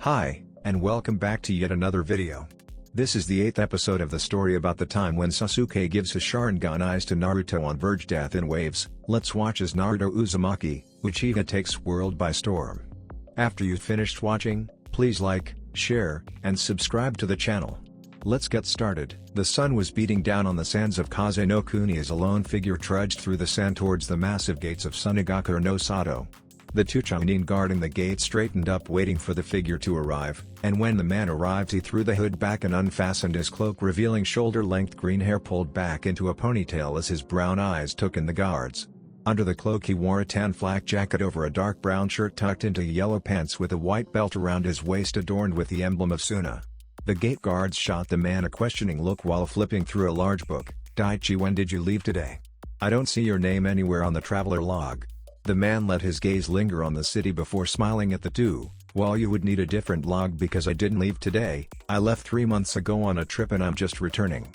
Hi, and welcome back to yet another video. This is the 8th episode of the story about the time when Sasuke gives his sharingan eyes to Naruto on verge death in waves. Let's watch as Naruto Uzumaki, Uchiha takes world by storm. After you've finished watching, please like, share, and subscribe to the channel. Let's get started. The sun was beating down on the sands of Kaze no Kuni as a lone figure trudged through the sand towards the massive gates of Sunagaku no Sato. The two Chunin guarding the gate straightened up waiting for the figure to arrive, and when the man arrived he threw the hood back and unfastened his cloak, revealing shoulder-length green hair pulled back into a ponytail as his brown eyes took in the guards. Under the cloak he wore a tan flak jacket over a dark brown shirt tucked into yellow pants with a white belt around his waist adorned with the emblem of Suna. The gate guards shot the man a questioning look while flipping through a large book. "Daichi, when did you leave today? I don't see your name anywhere on the traveler log." The man let his gaze linger on the city before smiling at the two. "Well, you would need a different log because I didn't leave today. I left 3 months ago on a trip and I'm just returning."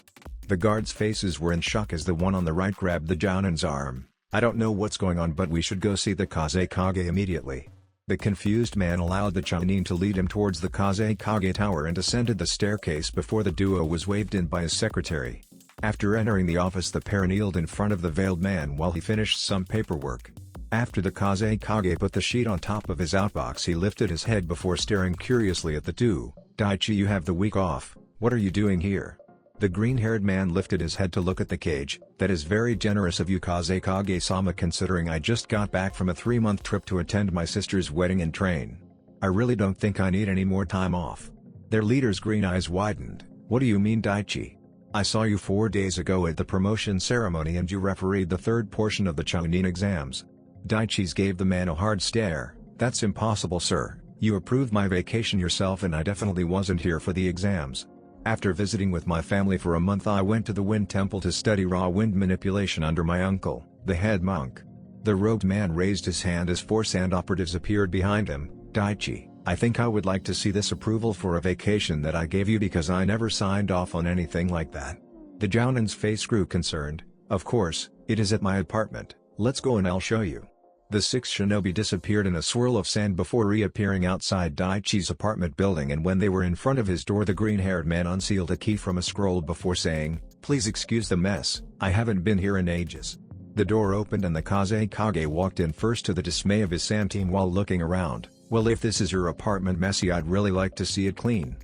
The guards' faces were in shock as the one on the right grabbed the Jounin's arm. "I don't know what's going on, but we should go see the Kazekage immediately." The confused man allowed the Chunin to lead him towards the Kazekage tower and ascended the staircase before the duo was waved in by his secretary. After entering the office, the pair kneeled in front of the veiled man while he finished some paperwork. After the Kazekage put the sheet on top of his outbox, he lifted his head before staring curiously at the two. "Daichi, you have the week off. What are you doing here?" The green-haired man lifted his head to look at the cage. "That is very generous of you, Kazekage-sama, considering I just got back from a 3-month trip to attend my sister's wedding and train. I really don't think I need any more time off." Their leader's green eyes widened. "What do you mean, Daichi? I saw you 4 days ago at the promotion ceremony and you refereed the third portion of the Chunin exams." Daichi's gave the man a hard stare. "That's impossible, sir. You approved my vacation yourself and I definitely wasn't here for the exams. After visiting with my family for a month, I went to the Wind Temple to study raw wind manipulation under my uncle, the head monk." The robed man raised his hand as 4 sand operatives appeared behind him. "Daichi, I think I would like to see this approval for a vacation that I gave you because I never signed off on anything like that." The Jounin's face grew concerned. "Of course, it is at my apartment. Let's go and I'll show you." The 6 shinobi disappeared in a swirl of sand before reappearing outside Daichi's apartment building, and when they were in front of his door, the green-haired man unsealed a key from a scroll before saying, "Please excuse the mess, I haven't been here in ages." The door opened and the Kazekage walked in first, to the dismay of his sand team while looking around. "Well, if this is your apartment messy, I'd really like to see it clean."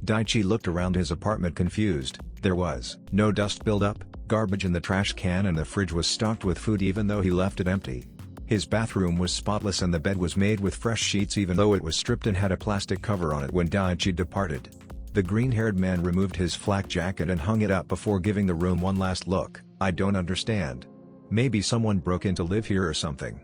Daichi looked around his apartment confused. There was no dust buildup, garbage in the trash can, and the fridge was stocked with food even though he left it empty. His bathroom was spotless and the bed was made with fresh sheets even though it was stripped and had a plastic cover on it when Daichi departed. The green-haired man removed his flak jacket and hung it up before giving the room one last look. "I don't understand. Maybe someone broke in to live here or something.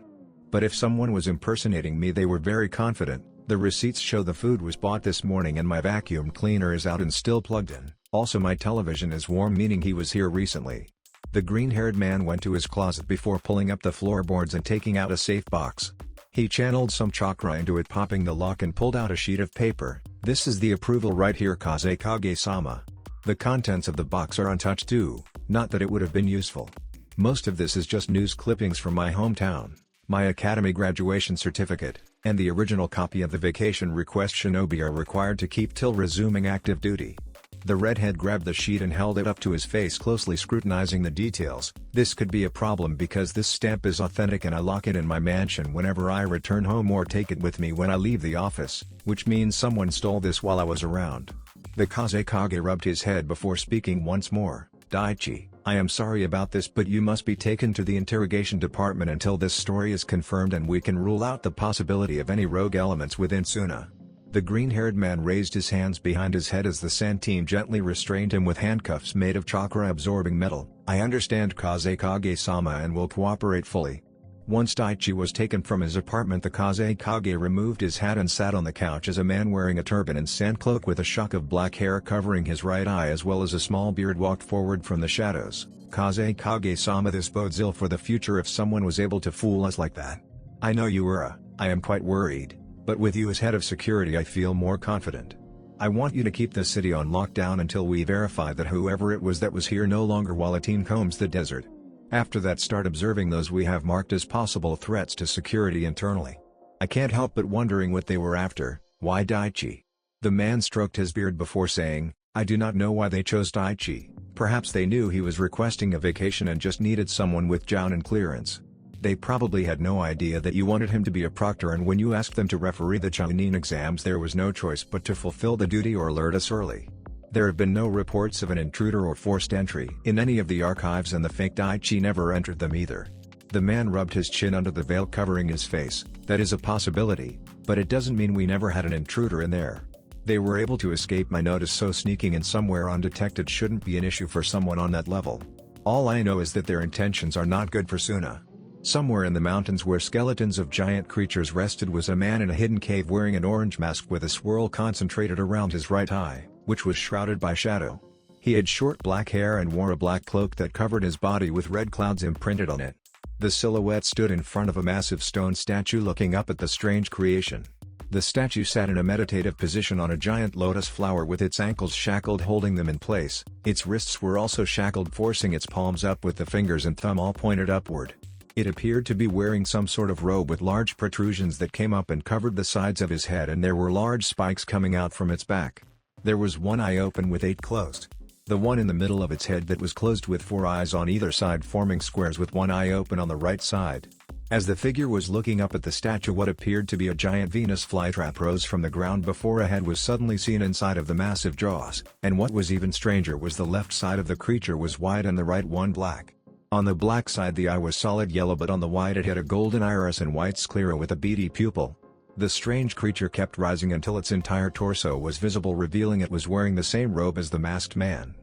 But if someone was impersonating me, they were very confident. The receipts show the food was bought this morning and my vacuum cleaner is out and still plugged in. Also, my television is warm, meaning he was here recently." The green-haired man went to his closet before pulling up the floorboards and taking out a safe box. He channeled some chakra into it, popping the lock, and pulled out a sheet of paper. "This is the approval right here, Kazekage-sama. The contents of the box are untouched too, not that it would have been useful. Most of this is just news clippings from my hometown, my academy graduation certificate, and the original copy of the vacation request Shinobi are required to keep till resuming active duty." The redhead grabbed the sheet and held it up to his face, closely scrutinizing the details. "This could be a problem because this stamp is authentic and I lock it in my mansion whenever I return home or take it with me when I leave the office, which means someone stole this while I was around." The Kazekage rubbed his head before speaking once more. "Daichi, I am sorry about this, but you must be taken to the interrogation department until this story is confirmed and we can rule out the possibility of any rogue elements within Suna." The green-haired man raised his hands behind his head as the sand team gently restrained him with handcuffs made of chakra-absorbing metal. "I understand, Kazekage-sama, and will cooperate fully." Once Daichi was taken from his apartment, the Kazekage removed his hat and sat on the couch as a man wearing a turban and sand cloak with a shock of black hair covering his right eye as well as a small beard walked forward from the shadows. "Kazekage-sama, this bodes ill for the future if someone was able to fool us like that. I know you were I am quite worried. But with you as head of security I feel more confident. I want you to keep the city on lockdown until we verify that whoever it was that was here no longer while a team combs the desert. After that, start observing those we have marked as possible threats to security internally." I can't help but wondering what they were after. "Why, Daichi? The man stroked his beard before saying, "I do not know why they chose Daichi, perhaps they knew he was requesting a vacation and just needed someone with Jounin clearance. They probably had no idea that you wanted him to be a proctor, and when you asked them to referee the Chunin exams there was no choice but to fulfill the duty or alert us early. There have been no reports of an intruder or forced entry in any of the archives, and the fake Daichi never entered them either." The man rubbed his chin under the veil covering his face. "That is a possibility, but it doesn't mean we never had an intruder in there. They were able to escape my notice, so sneaking in somewhere undetected shouldn't be an issue for someone on that level. All I know is that their intentions are not good for Suna." Somewhere in the mountains where skeletons of giant creatures rested was a man in a hidden cave wearing an orange mask with a swirl concentrated around his right eye, which was shrouded by shadow. He had short black hair and wore a black cloak that covered his body with red clouds imprinted on it. The silhouette stood in front of a massive stone statue looking up at the strange creation. The statue sat in a meditative position on a giant lotus flower with its ankles shackled holding them in place. Its wrists were also shackled, forcing its palms up with the fingers and thumb all pointed upward. It appeared to be wearing some sort of robe with large protrusions that came up and covered the sides of his head, and there were large spikes coming out from its back. There was one eye open with 8 closed. The one in the middle of its head that was closed with 4 eyes on either side, forming squares with one eye open on the right side. As the figure was looking up at the statue, what appeared to be a giant Venus flytrap rose from the ground before a head was suddenly seen inside of the massive jaws, and what was even stranger was the left side of the creature was white and the right one black. On the black side the eye was solid yellow, but on the white it had a golden iris and white sclera with a beady pupil. The strange creature kept rising until its entire torso was visible, revealing it was wearing the same robe as the masked man.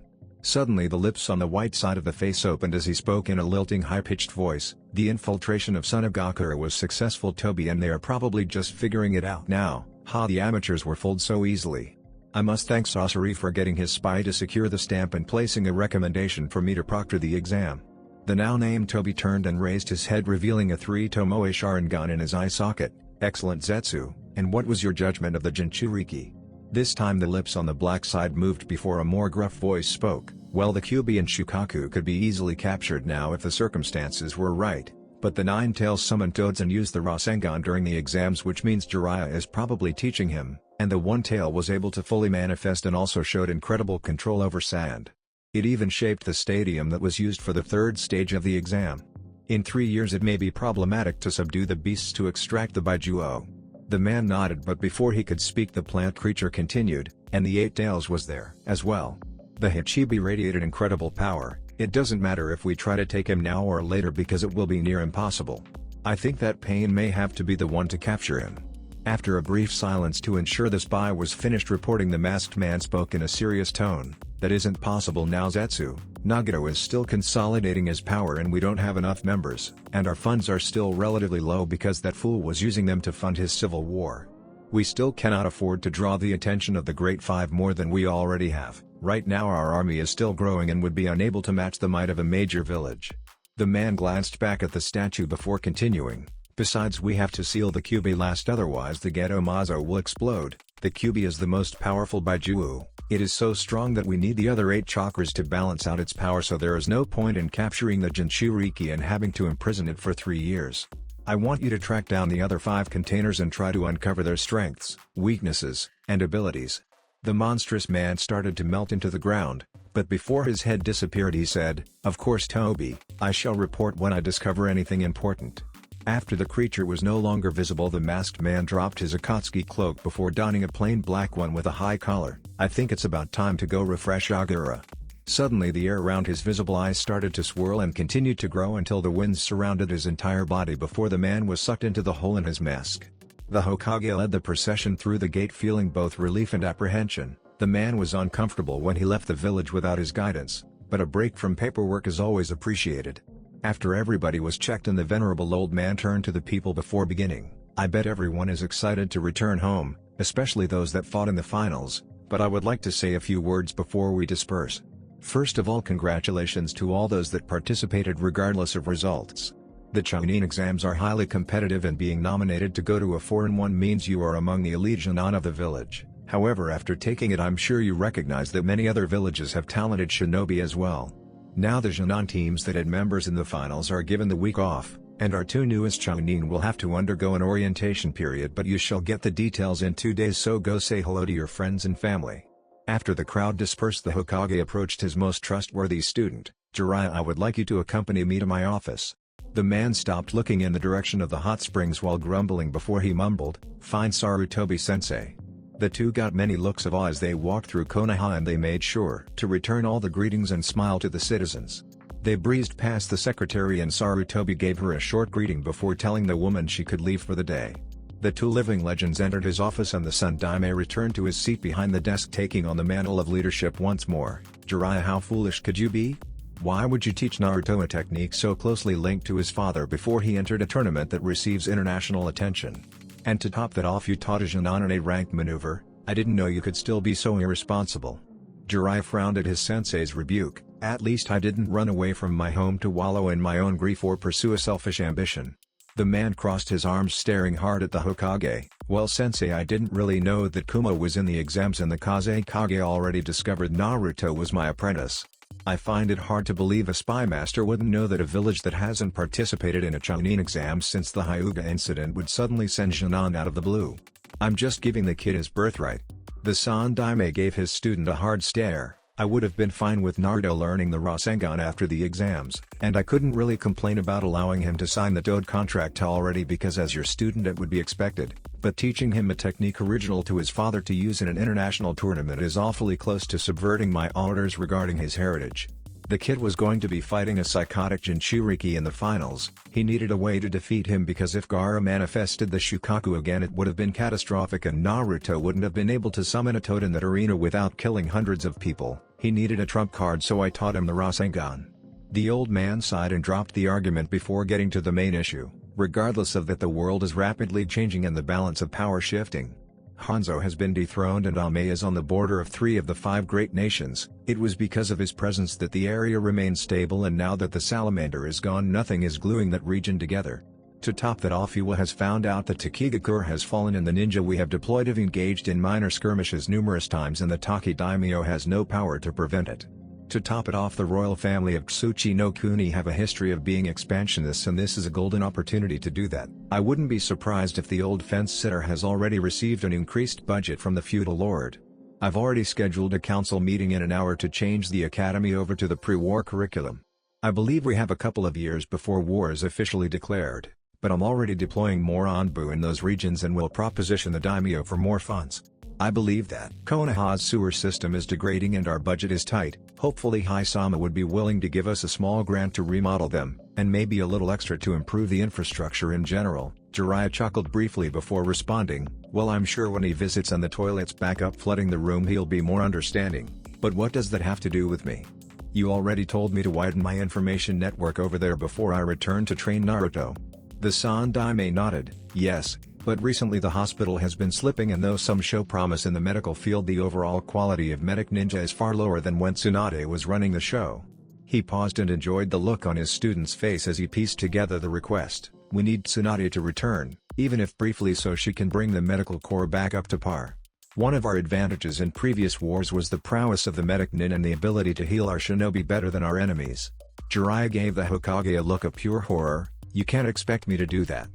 Suddenly the lips on the white side of the face opened as he spoke in a lilting high-pitched voice. "The infiltration of Son of Gakura was successful, Toby, and they are probably just figuring it out now. Ha, the amateurs were fooled so easily. I must thank Sasori for getting his spy to secure the stamp and placing a recommendation for me to proctor the exam." The now named Toby turned and raised his head, revealing a 3 Tomoe Sharingan in his eye socket. "Excellent, Zetsu, and what was your judgment of the Jinchuriki?" This time the lips on the black side moved before a more gruff voice spoke. "Well, the Kyubi and Shukaku could be easily captured now if the circumstances were right, but the Nine Tails summoned toads and used the Rasengan during the exams, which means Jiraiya is probably teaching him, and the One Tail was able to fully manifest and also showed incredible control over sand. It even shaped the stadium that was used for the 3rd stage of the exam. In 3 years it may be problematic to subdue the beasts to extract the Baijuo." The man nodded, but before he could speak the plant creature continued, "And the 8 Tails was there as well. The Hachibi radiated incredible power. It doesn't matter if we try to take him now or later because it will be near impossible. I think that Pain may have to be the one to capture him." After a brief silence to ensure the spy was finished reporting, the masked man spoke in a serious tone. "That isn't possible now, Zetsu. Nagato is still consolidating his power and we don't have enough members, and our funds are still relatively low because that fool was using them to fund his civil war. We still cannot afford to draw the attention of the Great Five more than we already have. Right now our army is still growing and would be unable to match the might of a major village." The man glanced back at the statue before continuing. "Besides, we have to seal the Kyubi last, otherwise the Geto Mazo will explode. The Kyubi is the most powerful Baijuo. It is so strong that we need the other 8 chakras to balance out its power, so there is no point in capturing the Jinchuriki and having to imprison it for 3 years. I want you to track down the other 5 containers and try to uncover their strengths, weaknesses, and abilities." The monstrous man started to melt into the ground, but before his head disappeared he said, "Of course, Toby, I shall report when I discover anything important." After the creature was no longer visible, the masked man dropped his Akatsuki cloak before donning a plain black one with a high collar. "I think it's about time to go refresh Agura." Suddenly the air around his visible eyes started to swirl and continued to grow until the winds surrounded his entire body before the man was sucked into the hole in his mask. The Hokage led the procession through the gate, feeling both relief and apprehension. The man was uncomfortable when he left the village without his guidance, but a break from paperwork is always appreciated. After everybody was checked and the venerable old man turned to the people before beginning, "I bet everyone is excited to return home, especially those that fought in the finals, but I would like to say a few words before we disperse. First of all, congratulations to all those that participated regardless of results. The Chunin exams are highly competitive and being nominated to go to a 4-1 means you are among the elite Genin of the village. However, after taking it I'm sure you recognize that many other villages have talented Shinobi as well. Now the Genin teams that had members in the finals are given the week off, And our two newest Chunin will have to undergo an orientation period, but you shall get the details in 2 days, so go say hello to your friends and family." After the crowd dispersed, the Hokage approached his most trustworthy student. "Jiraiya, I would like you to accompany me to my office." The man stopped looking in the direction of the hot springs while grumbling before he mumbled, "Fine, Sarutobi-sensei." The two got many looks of awe as they walked through Konoha, and they made sure to return all the greetings and smile to the citizens. They breezed past the secretary and Sarutobi gave her a short greeting before telling the woman she could leave for the day. The two living legends entered his office and the Sun Daime returned to his seat behind the desk, taking on the mantle of leadership once more. "Jiraiya, how foolish could you be? Why would you teach Naruto a technique so closely linked to his father before he entered a tournament that receives international attention? And to top that off, you taught a Jinanane rank maneuver. I didn't know you could still be so irresponsible." Jiraiya frowned at his sensei's rebuke. "At least I didn't run away from my home to wallow in my own grief or pursue a selfish ambition." The man crossed his arms, staring hard at the Hokage. "Well, sensei, I didn't really know that Kuma was in the exams and the Kazekage already discovered Naruto was my apprentice. I find it hard to believe a spy master wouldn't know that a village that hasn't participated in a Chunin exam since the Hyuga incident would suddenly send Jinan out of the blue. I'm just giving the kid his birthright." The San Daime gave his student a hard stare. "I would have been fine with Naruto learning the Rasengan after the exams, and I couldn't really complain about allowing him to sign the Dode contract already because as your student it would be expected, but teaching him a technique original to his father to use in an international tournament is awfully close to subverting my orders regarding his heritage. The kid was going to be fighting a psychotic Jinchuriki in the finals. He needed a way to defeat him because if Gaara manifested the Shukaku again it would have been catastrophic and Naruto wouldn't have been able to summon a toad in that arena without killing hundreds of people. He needed a trump card, so I taught him the Rasengan." The old man sighed and dropped the argument before getting to the main issue. "Regardless of that, the world is rapidly changing and the balance of power shifting. Hanzo has been dethroned and Ame is on the border of 3 of the 5 great nations. It was because of his presence that the area remained stable, and now that the salamander is gone, nothing is gluing that region together. To top that off, Iwa has found out that Takigakure has fallen and the ninja we have deployed have engaged in minor skirmishes numerous times and the Taki Daimyo has no power to prevent it. To top it off, the royal family of Tsuchi no Kuni have a history of being expansionists, and this is a golden opportunity to do that. I wouldn't be surprised if the old fence-sitter has already received an increased budget from the feudal lord. I've already scheduled a council meeting in an hour to change the academy over to the pre-war curriculum. I believe we have a couple of years before war is officially declared, but I'm already deploying more Anbu in those regions and will proposition the daimyo for more funds. I believe that Konoha's sewer system is degrading and our budget is tight. Hopefully Haisama would be willing to give us a small grant to remodel them, and maybe a little extra to improve the infrastructure in general." Jiraiya chuckled briefly before responding, "Well, I'm sure when he visits and the toilets back up flooding the room he'll be more understanding. But what does that have to do with me? You already told me to widen my information network over there before I return to train Naruto." The San Daime nodded, "Yes. But recently the hospital has been slipping, and though some show promise in the medical field, the overall quality of medic ninja is far lower than when Tsunade was running the show." He paused and enjoyed the look on his student's face as he pieced together the request. "We need Tsunade to return, even if briefly, so she can bring the medical corps back up to par. One of our advantages in previous wars was the prowess of the medic nin and the ability to heal our shinobi better than our enemies." Jiraiya gave the Hokage a look of pure horror. "You can't expect me to do that.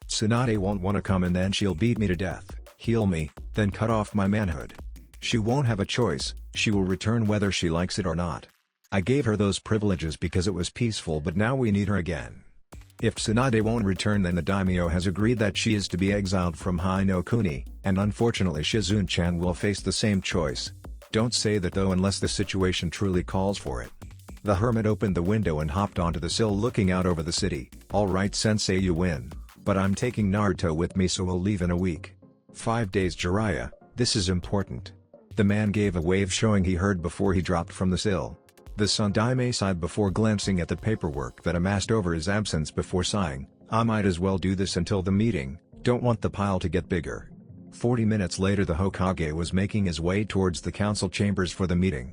Tsunade won't want to come and then she'll beat me to death, heal me, then cut off my manhood. She won't have a choice, she will return whether she likes it or not. I gave her those privileges because it was peaceful, but now we need her again. If Tsunade won't return, then the daimyo has agreed that she is to be exiled from Hai no Kuni, and unfortunately Shizune-chan will face the same choice. Don't say that though unless the situation truly calls for it." The hermit opened the window and hopped onto the sill looking out over the city. "All right sensei, you win. But I'm taking Naruto with me, so we'll leave in a week." 5 days Jiraiya, this is important." The man gave a wave showing he heard before he dropped from the sill. The Sun Daime sighed before glancing at the paperwork that amassed over his absence before sighing, "I might as well do this until the meeting, don't want the pile to get bigger." 40 minutes later the Hokage was making his way towards the council chambers for the meeting.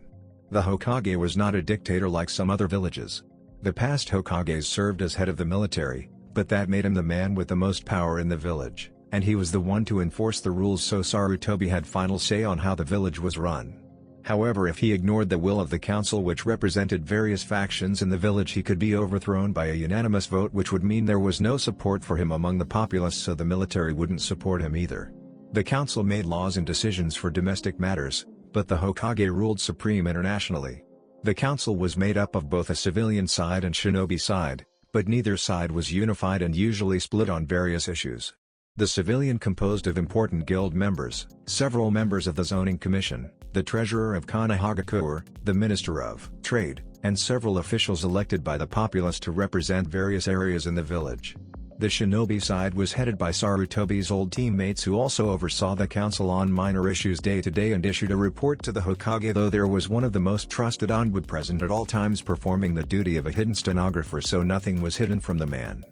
The Hokage was not a dictator like some other villages. The past Hokages served as head of the military, but that made him the man with the most power in the village, and he was the one to enforce the rules, so Sarutobi had final say on how the village was run. However, if he ignored the will of the council, which represented various factions in the village, he could be overthrown by a unanimous vote, which would mean there was no support for him among the populace, so the military wouldn't support him either. The council made laws and decisions for domestic matters, but the Hokage ruled supreme internationally. The council was made up of both a civilian side and shinobi side, but neither side was unified and usually split on various issues. The civilian composed of important guild members, several members of the zoning commission, the treasurer of Konoha, the minister of trade, and several officials elected by the populace to represent various areas in the village. The shinobi side was headed by Sarutobi's old teammates, who also oversaw the council on minor issues day to day and issued a report to the Hokage, though there was one of the most trusted onbu present at all times performing the duty of a hidden stenographer, so nothing was hidden from the man.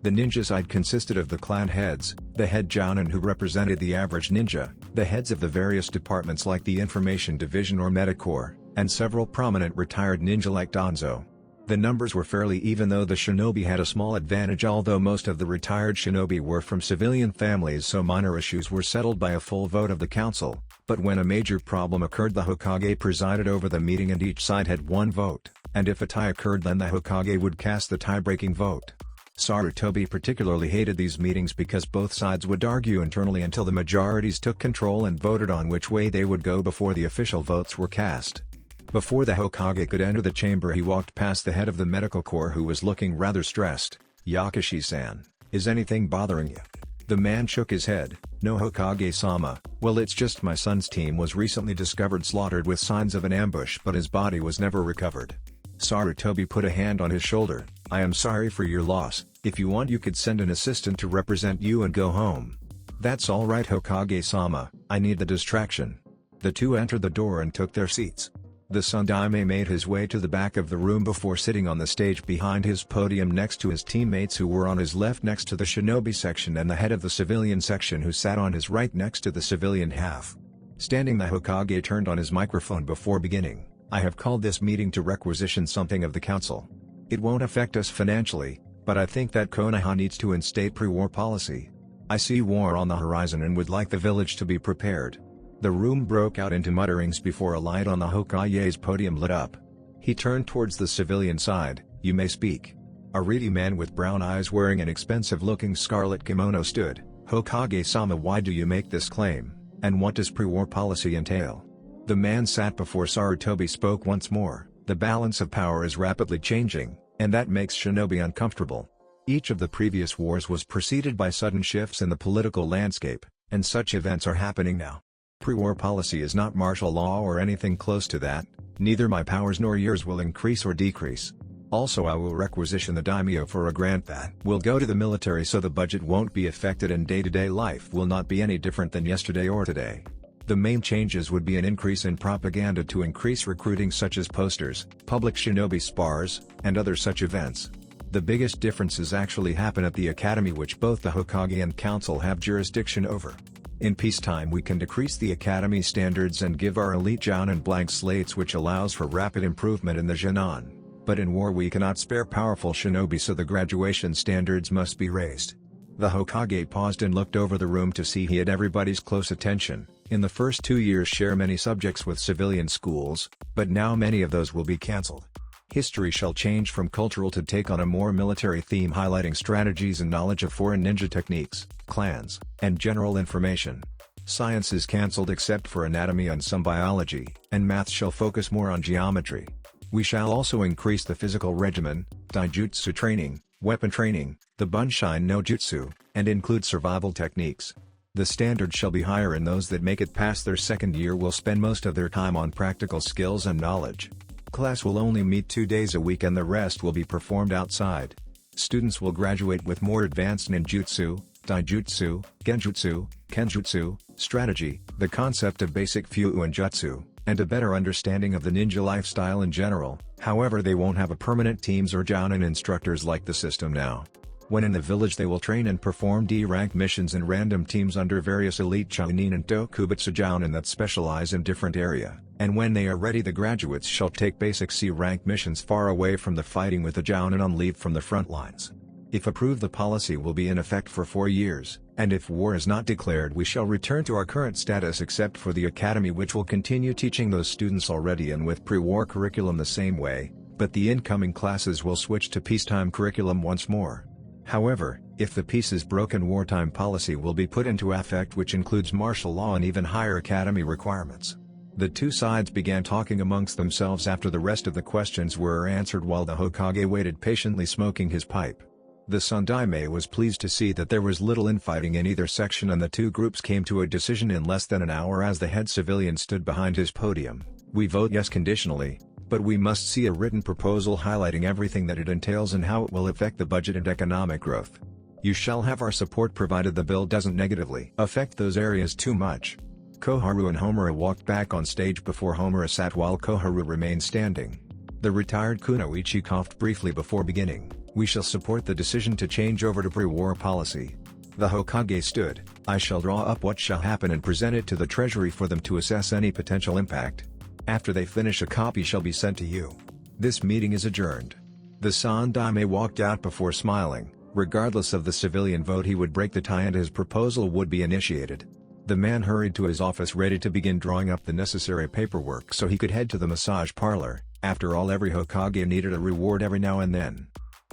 The ninja side consisted of the clan heads, the head jounin who represented the average ninja, the heads of the various departments like the information division or medicorps, and several prominent retired ninja like Danzo. The numbers were fairly even, though the shinobi had a small advantage, although most of the retired shinobi were from civilian families, so minor issues were settled by a full vote of the council, but when a major problem occurred, the Hokage presided over the meeting and each side had one vote, and if a tie occurred, then the Hokage would cast the tie-breaking vote. Sarutobi particularly hated these meetings because both sides would argue internally until the majorities took control and voted on which way they would go before the official votes were cast. Before the Hokage could enter the chamber, he walked past the head of the medical corps, who was looking rather stressed. "Yakushi-san, is anything bothering you?" The man shook his head. "No, Hokage-sama, well, it's just my son's team was recently discovered slaughtered with signs of an ambush, but his body was never recovered." Sarutobi put a hand on his shoulder. "I am sorry for your loss. If you want, you could send an assistant to represent you and go home." "That's all right, Hokage-sama, I need the distraction." The two entered the door and took their seats. The Sandaime made his way to the back of the room before sitting on the stage behind his podium next to his teammates, who were on his left next to the shinobi section, and the head of the civilian section, who sat on his right next to the civilian half. Standing, the Hokage turned on his microphone before beginning. "I have called this meeting to requisition something of the council. It won't affect us financially, but I think that Konoha needs to instate pre-war policy. I see war on the horizon and would like the village to be prepared." The room broke out into mutterings before a light on the Hokage's podium lit up. He turned towards the civilian side. "You may speak." A reedy man with brown eyes wearing an expensive-looking scarlet kimono stood. "Hokage-sama, why do you make this claim, and what does pre-war policy entail?" The man sat before Sarutobi spoke once more. "The balance of power is rapidly changing, and that makes shinobi uncomfortable. Each of the previous wars was preceded by sudden shifts in the political landscape, and such events are happening now. Pre-war policy is not martial law or anything close to that. Neither my powers nor yours will increase or decrease. Also, I will requisition the daimyo for a grant that will go to the military, so the budget won't be affected and day-to-day life will not be any different than yesterday or today. The main changes would be an increase in propaganda to increase recruiting, such as posters, public shinobi spars, and other such events. The biggest differences actually happen at the academy, which both the Hokage and council have jurisdiction over. In peacetime we can decrease the academy standards and give our elite jounin blank slates, which allows for rapid improvement in the jounin. But in war we cannot spare powerful shinobi, so the graduation standards must be raised." The Hokage paused and looked over the room to see he had everybody's close attention. "In the first 2 years share many subjects with civilian schools, but now many of those will be cancelled. History shall change from cultural to take on a more military theme, highlighting strategies and knowledge of foreign ninja techniques, clans, and general information. Science is cancelled except for anatomy and some biology, and math shall focus more on geometry. We shall also increase the physical regimen, daijutsu training, weapon training, the bunshin no jutsu, and include survival techniques. The standard shall be higher, and those that make it past their second year will spend most of their time on practical skills and knowledge. Class will only meet 2 days a week and the rest will be performed outside. Students will graduate with more advanced ninjutsu, daijutsu, genjutsu, kenjutsu, strategy, the concept of basic fyu and jutsu, and a better understanding of the ninja lifestyle in general. However, they won't have a permanent teams or jounin instructors like the system now. When in the village they will train and perform D-rank missions in random teams under various elite Chunin and Dokubutsu jounin that specialize in different area, and when they are ready the graduates shall take basic C-rank missions far away from the fighting with the jounin on leave from the front lines. If approved, the policy will be in effect for 4 years, and if war is not declared, we shall return to our current status except for the academy, which will continue teaching those students already and with pre-war curriculum the same way, but the incoming classes will switch to peacetime curriculum once more. However, if the peace is broken, wartime policy will be put into effect, which includes martial law and even higher academy requirements. The two sides began talking amongst themselves after the rest of the questions were answered, while the Hokage waited patiently smoking his pipe. The Tsunade was pleased to see that there was little infighting in either section, and the two groups came to a decision in less than an hour as the head civilian stood behind his podium. We vote yes conditionally, but we must see a written proposal highlighting everything that it entails and how it will affect the budget and economic growth. You shall have our support provided the bill doesn't negatively affect those areas too much. Koharu and Homura walked back on stage before Homura sat while Koharu remained standing. The retired Kunoichi coughed briefly before beginning. We shall support the decision to change over to pre-war policy. The Hokage stood. I shall draw up what shall happen and present it to the treasury for them to assess any potential impact. After they finish, a copy shall be sent to you. This meeting is adjourned. The Sandaime walked out before smiling. Regardless of the civilian vote, he would break the tie and his proposal would be initiated. The man hurried to his office ready to begin drawing up the necessary paperwork so he could head to the massage parlor. After all, every Hokage needed a reward every now and then.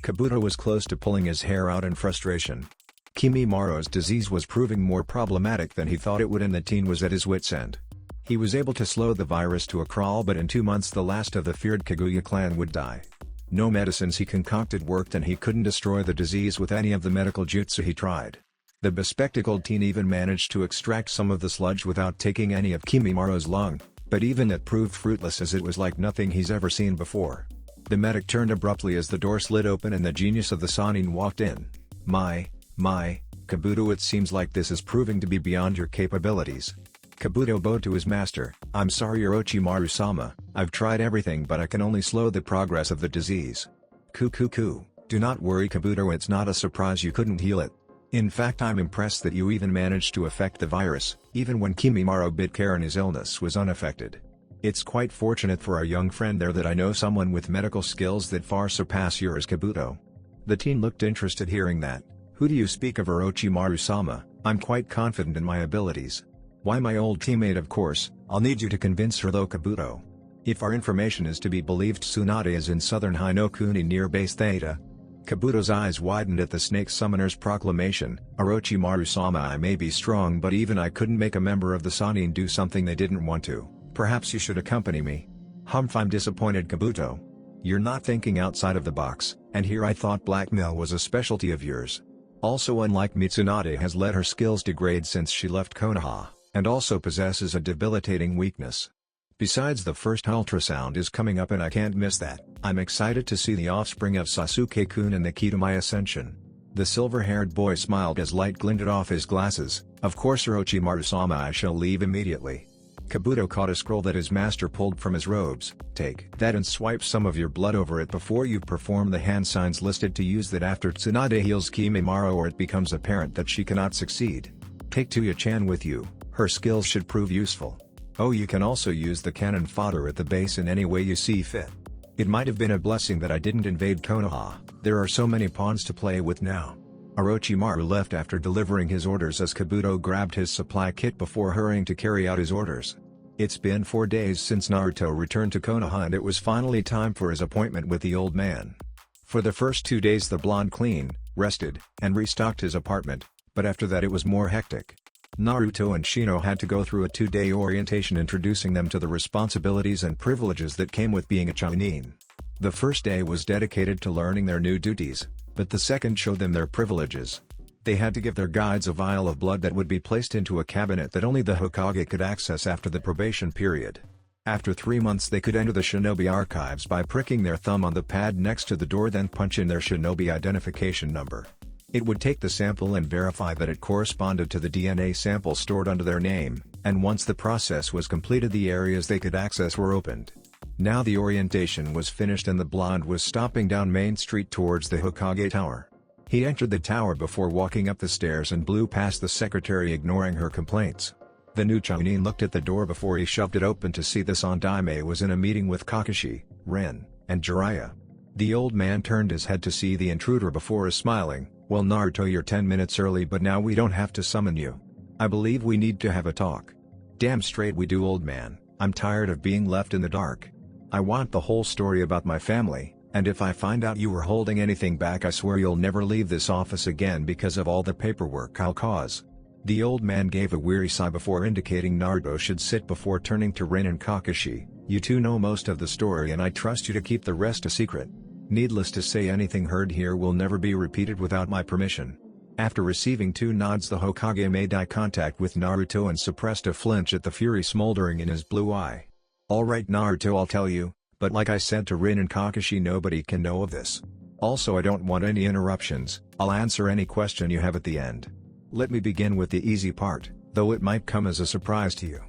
Kabuto was close to pulling his hair out in frustration. Kimimara's disease was proving more problematic than he thought it would, and the teen was at his wit's end. He was able to slow the virus to a crawl, but in 2 months the last of the feared Kaguya clan would die. No medicines he concocted worked, and he couldn't destroy the disease with any of the medical jutsu he tried. The bespectacled teen even managed to extract some of the sludge without taking any of Kimimara's lung, but even that proved fruitless, as it was like nothing he's ever seen before. The medic turned abruptly as the door slid open and the genius of the Sannin walked in. My, Kabuto, it seems like this is proving to be beyond your capabilities. Kabuto bowed to his master. I'm sorry, Orochimaru-sama, I've tried everything, but I can only slow the progress of the disease. Do not worry, Kabuto, it's not a surprise you couldn't heal it. In fact, I'm impressed that you even managed to affect the virus, even when Kimimaro bit Karen, his illness was unaffected. It's quite fortunate for our young friend there that I know someone with medical skills that far surpass yours, Kabuto. The teen looked interested hearing that. Who do you speak of, Orochimaru-sama? I'm quite confident in my abilities. Why, my old teammate, of course. I'll need you to convince her though, Kabuto. If our information is to be believed, Tsunade is in southern Hinokuni near base Theta. Kabuto's eyes widened at the Snake Summoner's proclamation. Orochimaru-sama, I may be strong, but even I couldn't make a member of the Sannin do something they didn't want to. Perhaps you should accompany me. Humph, I'm disappointed, Kabuto. You're not thinking outside of the box, and here I thought blackmail was a specialty of yours. Also, unlike me, Tsunade has let her skills degrade since she left Konoha, and also possesses a debilitating weakness. Besides, the first ultrasound is coming up and I can't miss that. I'm excited to see the offspring of Sasuke-kun and the key to my ascension. The silver-haired boy smiled as light glinted off his glasses. Of course, Orochimaru-sama, I shall leave immediately. Kabuto caught a scroll that his master pulled from his robes. Take that and swipe some of your blood over it before you perform the hand signs listed to use that after Tsunade heals Kimimaro or it becomes apparent that she cannot succeed. Take Tuya-chan with you, her skills should prove useful. Oh, you can also use the cannon fodder at the base in any way you see fit. It might have been a blessing that I didn't invade Konoha, there are so many pawns to play with now. Orochimaru left after delivering his orders as Kabuto grabbed his supply kit before hurrying to carry out his orders. It's been 4 days since Naruto returned to Konoha and it was finally time for his appointment with the old man. For the first 2 days the blonde cleaned, rested, and restocked his apartment, but after that it was more hectic. Naruto and Shino had to go through a 2-day orientation introducing them to the responsibilities and privileges that came with being a Chunin. The first day was dedicated to learning their new duties, but the second showed them their privileges. They had to give their guides a vial of blood that would be placed into a cabinet that only the Hokage could access after the probation period. After 3 months they could enter the Shinobi archives by pricking their thumb on the pad next to the door, then punch in their Shinobi identification number. It would take the sample and verify that it corresponded to the DNA sample stored under their name, and once the process was completed the areas they could access were opened. Now the orientation was finished and the blonde was stopping down Main Street towards the Hokage Tower. He entered the tower before walking up the stairs and blew past the secretary, ignoring her complaints. The new Chunin looked at the door before he shoved it open to see the Sandaime was in a meeting with Kakashi, Ren, and Jiraiya. The old man turned his head to see the intruder before smiling. "Well Naruto, you're 10 minutes early, but now we don't have to summon you. I believe we need to have a talk." "Damn straight we do, old man. I'm tired of being left in the dark. I want the whole story about my family, and if I find out you were holding anything back, I swear you'll never leave this office again because of all the paperwork I'll cause." The old man gave a weary sigh before indicating Naruto should sit before turning to Rin and Kakashi. "You two know most of the story and I trust you to keep the rest a secret. Needless to say, anything heard here will never be repeated without my permission." After receiving two nods, the Hokage made eye contact with Naruto and suppressed a flinch at the fury smoldering in his blue eye. "Alright Naruto, I'll tell you, but like I said to Rin and Kakashi, nobody can know of this. Also I don't want any interruptions. I'll answer any question you have at the end. Let me begin with the easy part, though it might come as a surprise to you.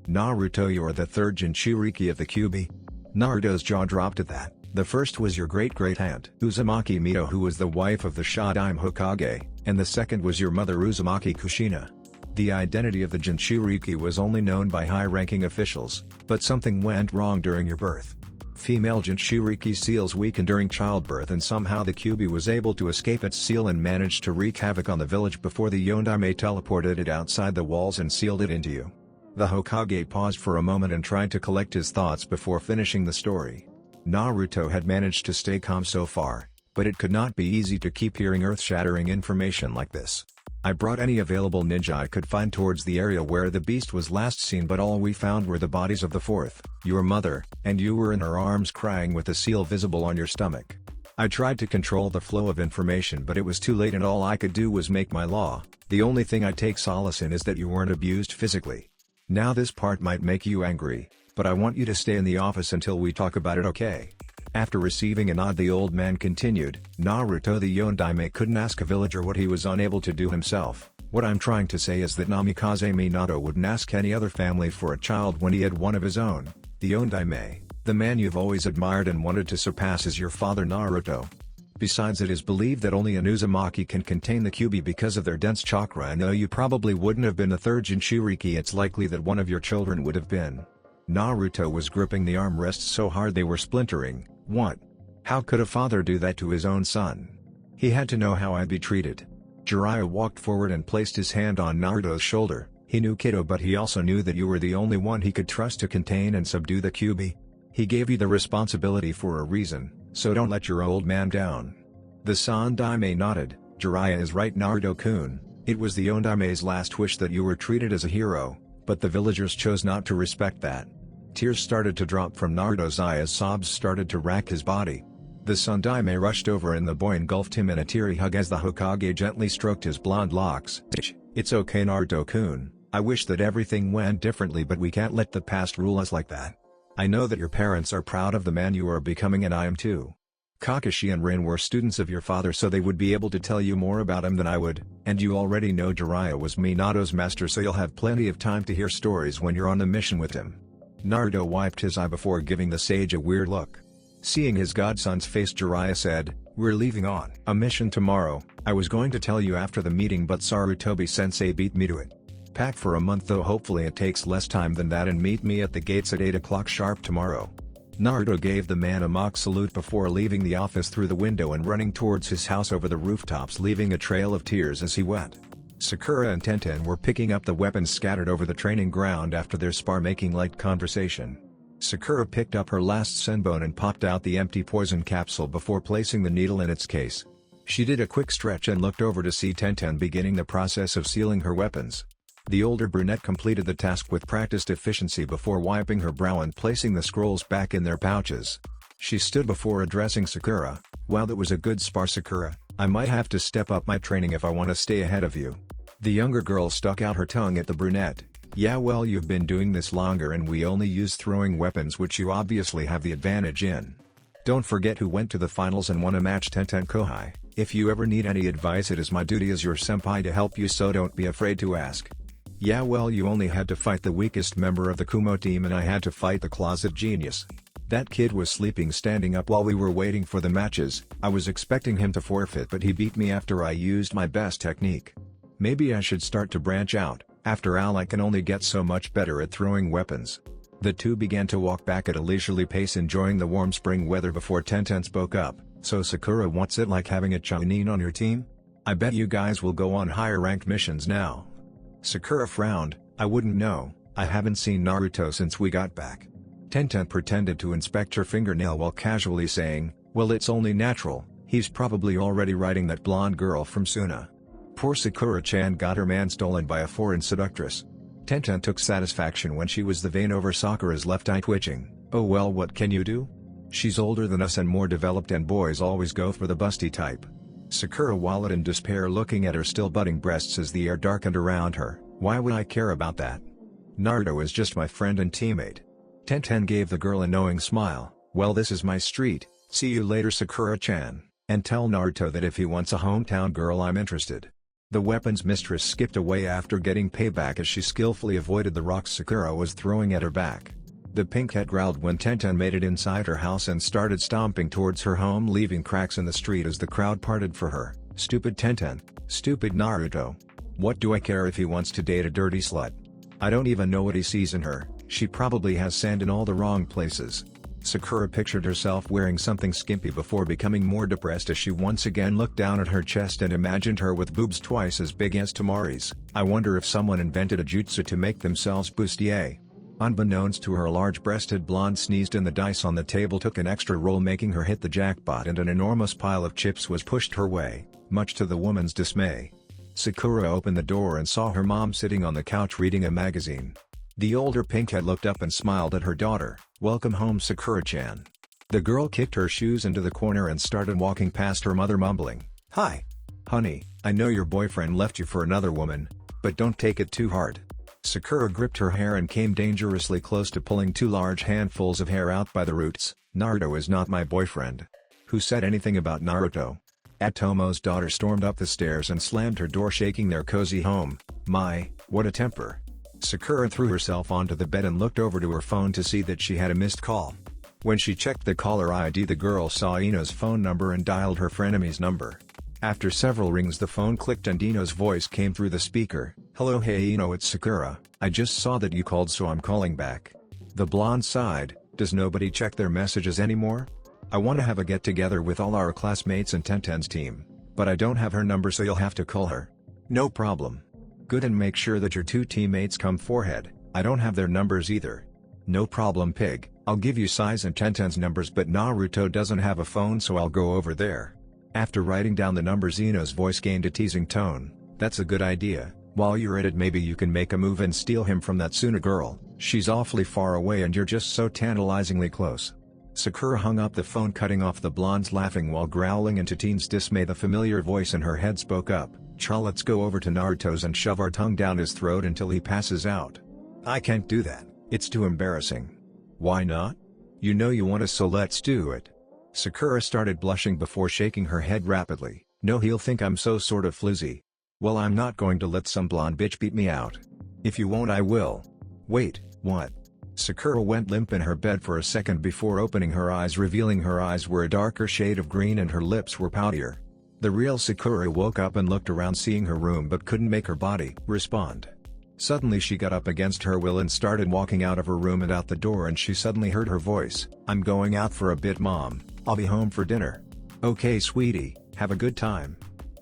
Naruto, you're the third Jinchuriki of the Kyuubi." Naruto's jaw dropped at that. "The first was your great-great-aunt Uzumaki Mito, who was the wife of the Shodaime Hokage, and the second was your mother Uzumaki Kushina." The identity of the Jinchuriki was only known by high-ranking officials, but something went wrong during your birth. Female Jinchuriki seals weakened during childbirth, and somehow the Kyuubi was able to escape its seal and managed to wreak havoc on the village before the Yondaime teleported it outside the walls and sealed it into you. The Hokage paused for a moment and tried to collect his thoughts before finishing the story. Naruto had managed to stay calm so far, but it could not be easy to keep hearing earth-shattering information like this. "I brought any available ninja I could find towards the area where the beast was last seen, but all we found were the bodies of the fourth, your mother, and you were in her arms crying with the seal visible on your stomach. I tried to control the flow of information, but it was too late and all I could do was make my law. The only thing I take solace in is that you weren't abused physically. Now this part might make you angry, but I want you to stay in the office until we talk about it, okay?" After receiving a nod, the old man continued, "Naruto, the Yondaime couldn't ask a villager what he was unable to do himself. What I'm trying to say is that Namikaze Minato wouldn't ask any other family for a child when he had one of his own. The Yondaime, the man you've always admired and wanted to surpass, is your father Naruto. Besides, it is believed that only an Uzumaki can contain the Kyuubi because of their dense chakra, and though you probably wouldn't have been the third Jinchuriki, it's likely that one of your children would have been." Naruto was gripping the armrests so hard they were splintering. "What? How could a father do that to his own son? He had to know how I'd be treated." Jiraiya walked forward and placed his hand on Naruto's shoulder. He knew Kiddo, but he also knew that you were the only one he could trust to contain and subdue the Kyuubi. He gave you the responsibility for a reason, so don't let your old man down. The Sandaime nodded. "Jiraiya is right, Naruto-kun. It was the Yondaime's last wish that you were treated as a hero, but the villagers chose not to respect that." Tears started to drop from Naruto's eyes as sobs started to rack his body. The Sandaime rushed over and the boy engulfed him in a teary hug as the Hokage gently stroked his blonde locks. "It's okay, Naruto-kun. I wish that everything went differently, but we can't let the past rule us like that. I know that your parents are proud of the man you are becoming, and I am too. Kakashi and Rin were students of your father, so they would be able to tell you more about him than I would, and you already know Jiraiya was Minato's master, so you'll have plenty of time to hear stories when you're on the mission with him." Naruto wiped his eye before giving the sage a weird look. Seeing his godson's face, Jiraiya said, "We're leaving on a mission tomorrow. I was going to tell you after the meeting, but Sarutobi-sensei beat me to it. Pack for a month, though hopefully it takes less time than that, and meet me at the gates at 8 o'clock sharp tomorrow." Naruto gave the man a mock salute before leaving the office through the window and running towards his house over the rooftops, leaving a trail of tears as he went. Sakura and Tenten were picking up the weapons scattered over the training ground after their spar, making light conversation. Sakura picked up her last senbon and popped out the empty poison capsule before placing the needle in its case. She did a quick stretch and looked over to see Tenten beginning the process of sealing her weapons. The older brunette completed the task with practiced efficiency before wiping her brow and placing the scrolls back in their pouches. She stood before addressing Sakura. "Wow, that was a good spar, Sakura. I might have to step up my training if I want to stay ahead of you." The younger girl stuck out her tongue at the brunette. "Yeah, well, you've been doing this longer and we only use throwing weapons, which you obviously have the advantage in. Don't forget who went to the finals and won a match, Tenten Kohai. If you ever need any advice, it is my duty as your senpai to help you, so don't be afraid to ask." "Yeah, well, you only had to fight the weakest member of the Kumo team and I had to fight the closet genius. That kid was sleeping standing up while we were waiting for the matches. I was expecting him to forfeit, but he beat me after I used my best technique. Maybe I should start to branch out. After all, I can only get so much better at throwing weapons." The two began to walk back at a leisurely pace, enjoying the warm spring weather before Tenten spoke up. "So Sakura, what's it like having a Chunin on your team? I bet you guys will go on higher ranked missions now." Sakura frowned. "I wouldn't know, I haven't seen Naruto since we got back." Tenten pretended to inspect her fingernail while casually saying, "Well, it's only natural, he's probably already riding that blonde girl from Suna." Poor Sakura-chan got her man stolen by a foreign seductress. Tenten took satisfaction when she was the vein over Sakura's left eye twitching. "Oh well, what can you do? She's older than us and more developed, and boys always go for the busty type." Sakura wallowed in despair, looking at her still budding breasts as the air darkened around her. "Why would I care about that? Naruto is just my friend and teammate." Tenten gave the girl a knowing smile. "Well, this is my street, see you later, Sakura-chan, and tell Naruto that if he wants a hometown girl, I'm interested." The weapons mistress skipped away after getting payback as she skillfully avoided the rocks Sakura was throwing at her back. The pink cat growled when Tenten made it inside her house and started stomping towards her home, leaving cracks in the street as the crowd parted for her. "Stupid Tenten, stupid Naruto. What do I care if he wants to date a dirty slut? I don't even know what he sees in her, she probably has sand in all the wrong places." Sakura pictured herself wearing something skimpy before becoming more depressed as she once again looked down at her chest and imagined her with boobs twice as big as Tamari's. "I wonder if someone invented a jutsu to make themselves bustier." Unbeknownst to her, a large-breasted blonde sneezed and the dice on the table took an extra roll, making her hit the jackpot, and an enormous pile of chips was pushed her way, much to the woman's dismay. Sakura opened the door and saw her mom sitting on the couch reading a magazine. The older pinkhead looked up and smiled at her daughter. "Welcome home, Sakura-chan." The girl kicked her shoes into the corner and started walking past her mother, mumbling, "Hi. Honey, I know your boyfriend left you for another woman, but don't take it too hard." Sakura gripped her hair and came dangerously close to pulling two large handfuls of hair out by the roots. "Naruto is not my boyfriend." "Who said anything about Naruto?" Atomo's daughter stormed up the stairs and slammed her door, shaking their cozy home. "My, what a temper." Sakura threw herself onto the bed and looked over to her phone to see that she had a missed call. When she checked the caller ID, the girl saw Ino's phone number and dialed her frenemy's number. After several rings, the phone clicked and Ino's voice came through the speaker. "Hello, hey Ino, it's Sakura. I just saw that you called, so I'm calling back." The blonde sighed. "Does nobody check their messages anymore? I want to have a get-together with all our classmates and Tenten's team, but I don't have her number, so you'll have to call her." "No problem." "Good, and make sure that your two teammates come forehead. I don't have their numbers either." "No problem, pig. I'll give you Sai's and Tenten's numbers, but Naruto doesn't have a phone, so I'll go over there." After writing down the numbers, Ino's voice gained a teasing tone. "That's a good idea. While you're at it, maybe you can make a move and steal him from that Suna girl. She's awfully far away and you're just so tantalizingly close." Sakura hung up the phone, cutting off the blonde's laughing while growling into teen's dismay. The familiar voice in her head spoke up. "Cha, let's go over to Naruto's and shove our tongue down his throat until he passes out." "I can't do that, it's too embarrassing." "Why not? You know you want to, so let's do it." Sakura started blushing before shaking her head rapidly. "No, he'll think I'm so sort of flizzy." "Well, I'm not going to let some blonde bitch beat me out. If you won't, I will." "Wait, what?" Sakura went limp in her bed for a second before opening her eyes, revealing her eyes were a darker shade of green and her lips were poutier. The real Sakura woke up and looked around, seeing her room, but couldn't make her body respond. Suddenly she got up against her will and started walking out of her room and out the door, and she suddenly heard her voice. "I'm going out for a bit, Mom. I'll be home for dinner." "Okay, sweetie, have a good time."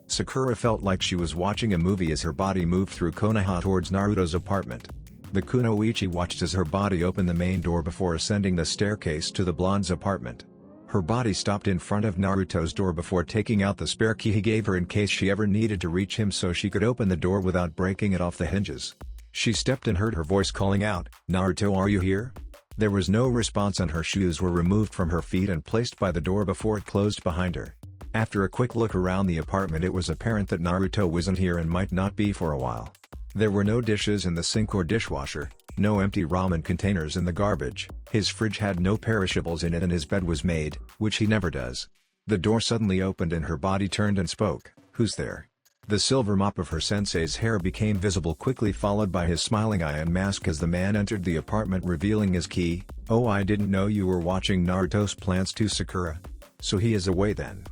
Sakura felt like she was watching a movie as her body moved through Konoha towards Naruto's apartment. The kunoichi watched as her body opened the main door before ascending the staircase to the blonde's apartment. Her body stopped in front of Naruto's door before taking out the spare key he gave her in case she ever needed to reach him so she could open the door without breaking it off the hinges. She stepped and heard her voice calling out, "Naruto, are you here?" There was no response, and her shoes were removed from her feet and placed by the door before it closed behind her. After a quick look around the apartment, it was apparent that Naruto wasn't here and might not be for a while. There were no dishes in the sink or dishwasher, no empty ramen containers in the garbage, his fridge had no perishables in it, and his bed was made, which he never does. The door suddenly opened and her body turned and spoke. "Who's there?" The silver mop of her sensei's hair became visible quickly, followed by his smiling eye and mask as the man entered the apartment revealing his key. "Oh, I didn't know you were watching Naruto's plants too, Sakura. So he is away then."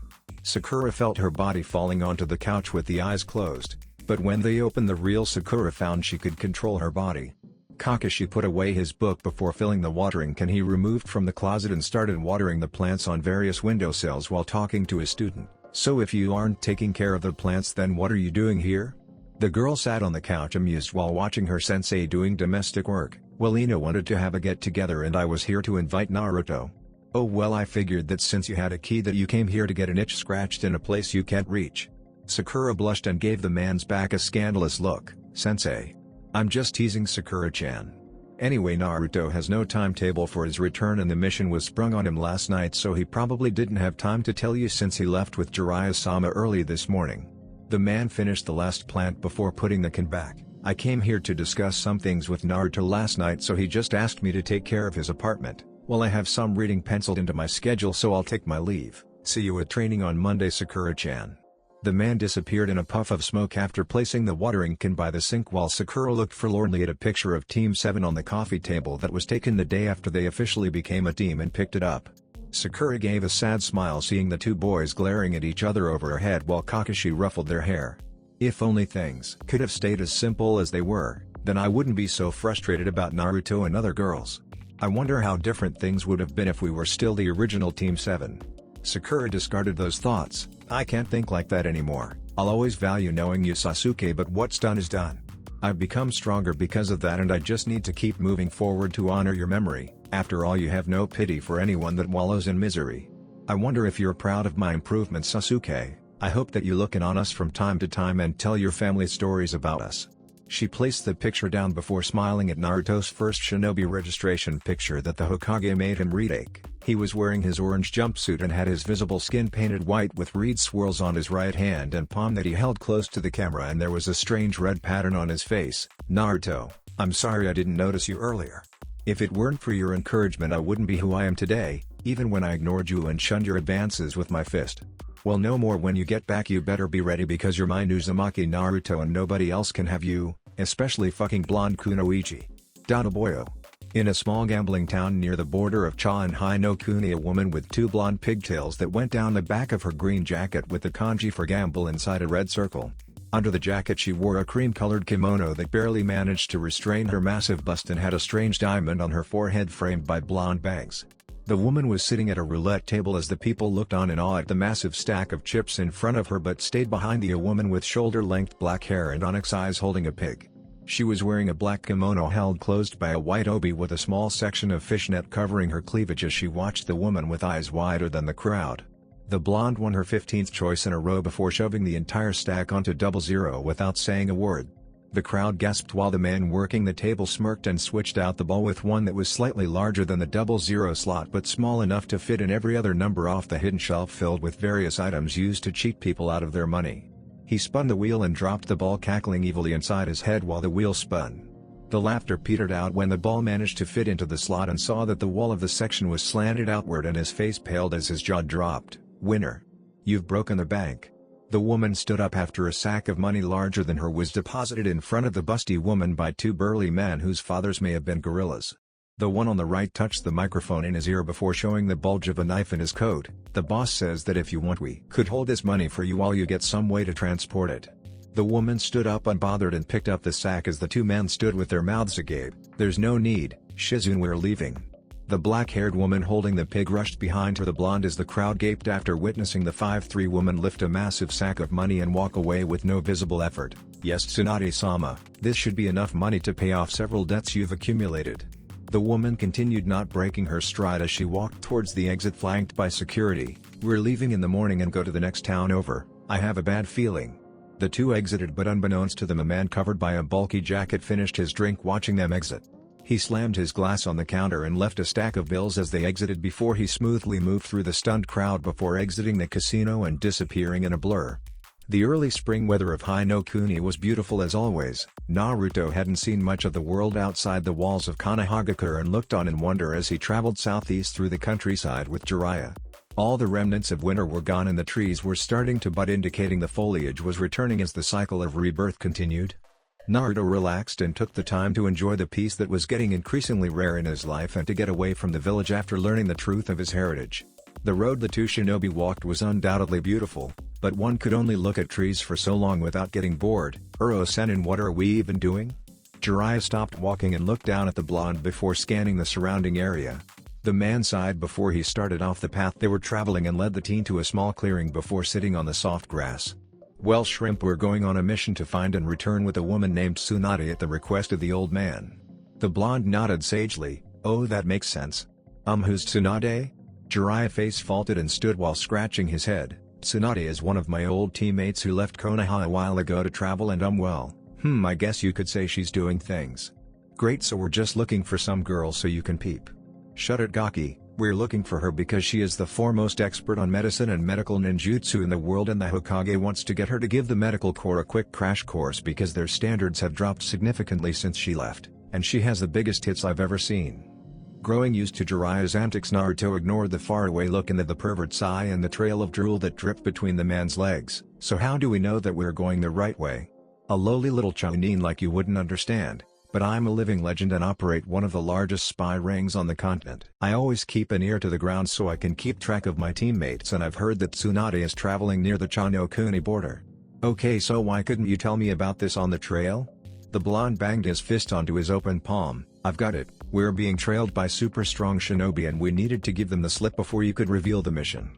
Sakura felt her body falling onto the couch with the eyes closed, but when they opened, the real Sakura found she could control her body. Kakashi put away his book before filling the watering can he removed from the closet and started watering the plants on various windowsills while talking to his student. "So if you aren't taking care of the plants, then what are you doing here?" The girl sat on the couch amused while watching her sensei doing domestic work. "Well, Ino wanted to have a get-together and I was here to invite Naruto." "Oh well, I figured that since you had a key that you came here to get an itch scratched in a place you can't reach." Sakura blushed and gave the man's back a scandalous look. "Sensei. I'm just teasing, Sakura-chan. Anyway, Naruto has no timetable for his return and the mission was sprung on him last night, so he probably didn't have time to tell you since he left with Jiraiya-sama early this morning." The man finished the last plant before putting the can back. "I came here to discuss some things with Naruto last night, so he just asked me to take care of his apartment. Well, I have some reading penciled into my schedule, so I'll take my leave. See you at training on Monday, Sakura-chan." The man disappeared in a puff of smoke after placing the watering can by the sink while Sakura looked forlornly at a picture of Team 7 on the coffee table that was taken the day after they officially became a team and picked it up. Sakura gave a sad smile seeing the two boys glaring at each other over her head while Kakashi ruffled their hair. "If only things could have stayed as simple as they were, then I wouldn't be so frustrated about Naruto and other girls. I wonder how different things would have been if we were still the original Team 7. Sakura discarded those thoughts. "I can't think like that anymore. I'll always value knowing you, Sasuke, but what's done is done. I've become stronger because of that and I just need to keep moving forward to honor your memory. After all, you have no pity for anyone that wallows in misery. I wonder if you're proud of my improvements, Sasuke. I hope that you look in on us from time to time and tell your family stories about us." She placed the picture down before smiling at Naruto's first Shinobi registration picture that the Hokage made him retake. He was wearing his orange jumpsuit and had his visible skin painted white with reed swirls on his right hand and palm that he held close to the camera, and there was a strange red pattern on his face. "Naruto, I'm sorry I didn't notice you earlier. If it weren't for your encouragement I wouldn't be who I am today, even when I ignored you and shunned your advances with my fist. Well, no more. When you get back you better be ready because you're my Uzumaki, Naruto, and nobody else can have you, especially fucking blonde Kunoichi. Dadaboyo." In a small gambling town near the border of Cha and Hinokuni, a woman with two blonde pigtails that went down the back of her green jacket with the kanji for gamble inside a red circle. Under the jacket she wore a cream-colored kimono that barely managed to restrain her massive bust and had a strange diamond on her forehead framed by blonde bangs. The woman was sitting at a roulette table as the people looked on in awe at the massive stack of chips in front of her, but stayed behind a woman with shoulder-length black hair and onyx eyes holding a pig. She was wearing a black kimono held closed by a white obi with a small section of fishnet covering her cleavage as she watched the woman with eyes wider than the crowd. The blonde won her 15th choice in a row before shoving the entire stack onto 00 without saying a word. The crowd gasped while the man working the table smirked and switched out the ball with one that was slightly larger than the 00 slot but small enough to fit in every other number off the hidden shelf filled with various items used to cheat people out of their money. He spun the wheel and dropped the ball, cackling evilly inside his head while the wheel spun. The laughter petered out when the ball managed to fit into the slot and saw that the wall of the section was slanted outward, and his face paled as his jaw dropped. "Winner. You've broken the bank." The woman stood up after a sack of money larger than her was deposited in front of the busty woman by two burly men whose fathers may have been gorillas. The one on the right touched the microphone in his ear before showing the bulge of a knife in his coat. "The boss says that if you want we could hold this money for you while you get some way to transport it." The woman stood up unbothered and picked up the sack as the two men stood with their mouths agape. "There's no need, Shizune, we're leaving." The black-haired woman holding the pig rushed behind her, the blonde, as the crowd gaped after witnessing the 5'3" woman lift a massive sack of money and walk away with no visible effort. "Yes, Tsunade-sama, this should be enough money to pay off several debts you've accumulated." The woman continued, not breaking her stride as she walked towards the exit flanked by security. "We're leaving in the morning and go to the next town over. I have a bad feeling." The two exited, but unbeknownst to them a man covered by a bulky jacket finished his drink watching them exit. He slammed his glass on the counter and left a stack of bills as they exited before he smoothly moved through the stunned crowd before exiting the casino and disappearing in a blur. The early spring weather of Hinokuni was beautiful as always. Naruto hadn't seen much of the world outside the walls of Konoha and looked on in wonder as he traveled southeast through the countryside with Jiraiya. All the remnants of winter were gone and the trees were starting to bud, indicating the foliage was returning as the cycle of rebirth continued. Naruto relaxed and took the time to enjoy the peace that was getting increasingly rare in his life and to get away from the village after learning the truth of his heritage. The road the two shinobi walked was undoubtedly beautiful, but one could only look at trees for so long without getting bored. "Uro-sen, what are we even doing?" Jiraiya stopped walking and looked down at the blonde before scanning the surrounding area. The man sighed before he started off the path they were traveling and led the teen to a small clearing before sitting on the soft grass. "Well, shrimp, we're going on a mission to find and return with a woman named Tsunade at the request of the old man." The blonde nodded sagely. "Oh, that makes sense. Who's Tsunade?" Jiraiya face faulted and stood while scratching his head. "Tsunade is one of my old teammates who left Konoha a while ago to travel and well, I guess you could say she's doing things." "Great, so we're just looking for some girl so you can peep." "Shut it, Gaki, we're looking for her because she is the foremost expert on medicine and medical ninjutsu in the world, and the Hokage wants to get her to give the medical corps a quick crash course because their standards have dropped significantly since she left, and she has the biggest hits I've ever seen." Growing used to Jiraiya's antics, Naruto ignored the faraway look into the pervert's eye and the trail of drool that dripped between the man's legs. "So how do we know that we're going the right way?" "A lowly little chunin like you wouldn't understand, but I'm a living legend and operate one of the largest spy rings on the continent. I always keep an ear to the ground so I can keep track of my teammates, and I've heard that Tsunade is traveling near the Chanokuni border." "Okay, so why couldn't you tell me about this on the trail?" The blonde banged his fist onto his open palm. "I've got it. We're being trailed by super strong shinobi and we needed to give them the slip before you could reveal the mission."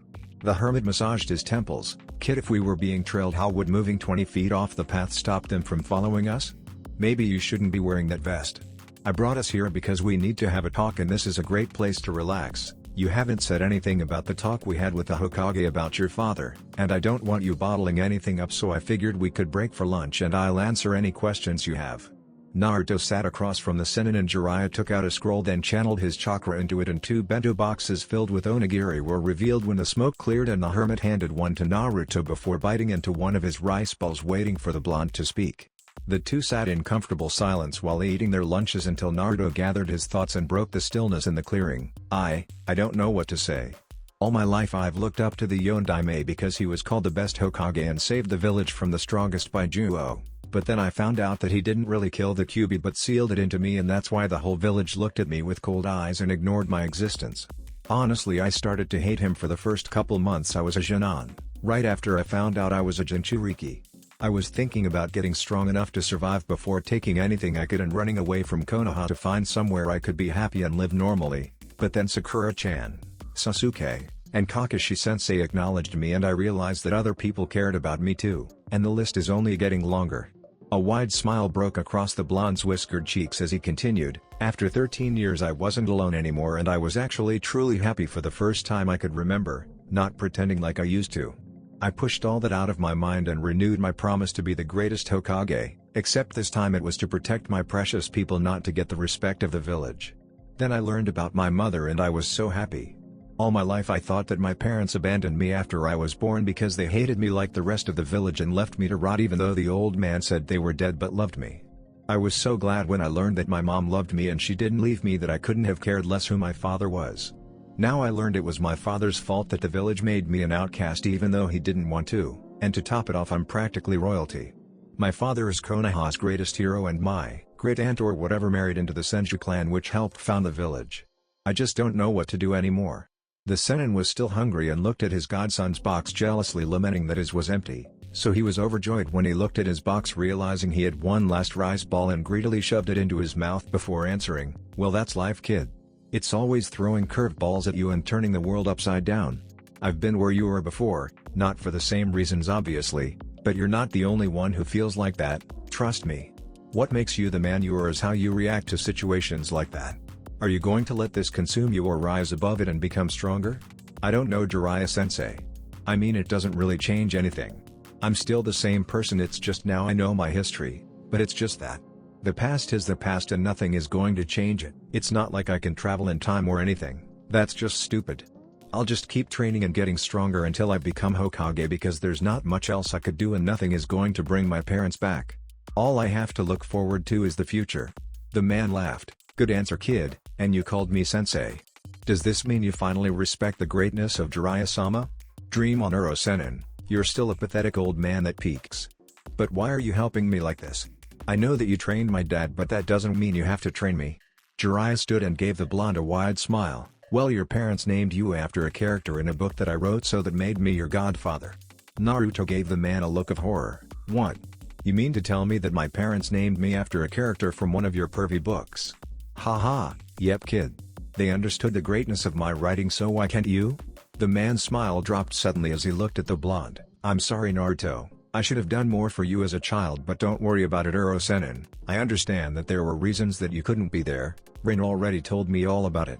The hermit massaged his temples. "Kid, if we were being trailed, how would moving 20 feet off the path stop them from following us? Maybe you shouldn't be wearing that vest. I brought us here because we need to have a talk and this is a great place to relax. You haven't said anything about the talk we had with the Hokage about your father, and I don't want you bottling anything up, so I figured we could break for lunch and I'll answer any questions you have." Naruto sat across from the Sennin and Jiraiya took out a scroll, then channeled his chakra into it, and 2 bento boxes filled with onigiri were revealed when the smoke cleared, and the hermit handed one to Naruto before biting into one of his rice balls, waiting for the blonde to speak. The two sat in comfortable silence while eating their lunches until Naruto gathered his thoughts and broke the stillness in the clearing. I don't know what to say. All my life I've looked up to the Yondaime because he was called the best Hokage and saved the village from the strongest Baijuo. But then I found out that he didn't really kill the Kyuubi but sealed it into me, and that's why the whole village looked at me with cold eyes and ignored my existence. Honestly, I started to hate him for the first couple months I was a Jinnan, right after I found out I was a Jinchuriki. I was thinking about getting strong enough to survive before taking anything I could and running away from Konoha to find somewhere I could be happy and live normally, but then Sakura-chan, Sasuke, and Kakashi-sensei acknowledged me, and I realized that other people cared about me too, and the list is only getting longer. A wide smile broke across the blonde's whiskered cheeks as he continued, "After 13 years I wasn't alone anymore, and I was actually truly happy for the first time I could remember, not pretending like I used to. I pushed all that out of my mind and renewed my promise to be the greatest Hokage, except this time it was to protect my precious people, not to get the respect of the village. Then I learned about my mother and I was so happy. All my life I thought that my parents abandoned me after I was born because they hated me like the rest of the village and left me to rot, even though the old man said they were dead but loved me. I was so glad when I learned that my mom loved me and she didn't leave me that I couldn't have cared less who my father was. Now I learned it was my father's fault that the village made me an outcast even though he didn't want to, and to top it off I'm practically royalty. My father is Konoha's greatest hero and my great-aunt or whatever married into the Senju clan which helped found the village. I just don't know what to do anymore." The Sennin was still hungry and looked at his godson's box jealously, lamenting that his was empty, so he was overjoyed when he looked at his box, realizing he had one last rice ball, and greedily shoved it into his mouth before answering, "Well, that's life, kid. It's always throwing curveballs at you and turning the world upside down. I've been where you were before, not for the same reasons obviously, but you're not the only one who feels like that, trust me. What makes you the man you are is how you react to situations like that. Are you going to let this consume you or rise above it and become stronger?" "I don't know, Jiraiya-sensei. I mean, it doesn't really change anything. I'm still the same person, it's just now I know my history, but it's just that. The past is the past and nothing is going to change it. It's not like I can travel in time or anything, that's just stupid. I'll just keep training and getting stronger until I become Hokage because there's not much else I could do and nothing is going to bring my parents back. All I have to look forward to is the future." The man laughed. "Good answer, kid, and you called me sensei. Does this mean you finally respect the greatness of Jiraiya-sama? Dream on, Uro-sennin, you're still a pathetic old man that peaks. But why are you helping me like this? I know that you trained my dad, but that doesn't mean you have to train me." Jiraiya stood and gave the blonde a wide smile. "Well, your parents named you after a character in a book that I wrote, so that made me your godfather." Naruto gave the man a look of horror. "What? You mean to tell me that my parents named me after a character from one of your pervy books? Haha, yep kid. They understood the greatness of my writing, so why can't you? The man's smile dropped suddenly as he looked at the blonde. I'm sorry Naruto, I should have done more for you as a child, but don't worry about it Uro-sennin. I understand that there were reasons that you couldn't be there. Rin already told me all about it.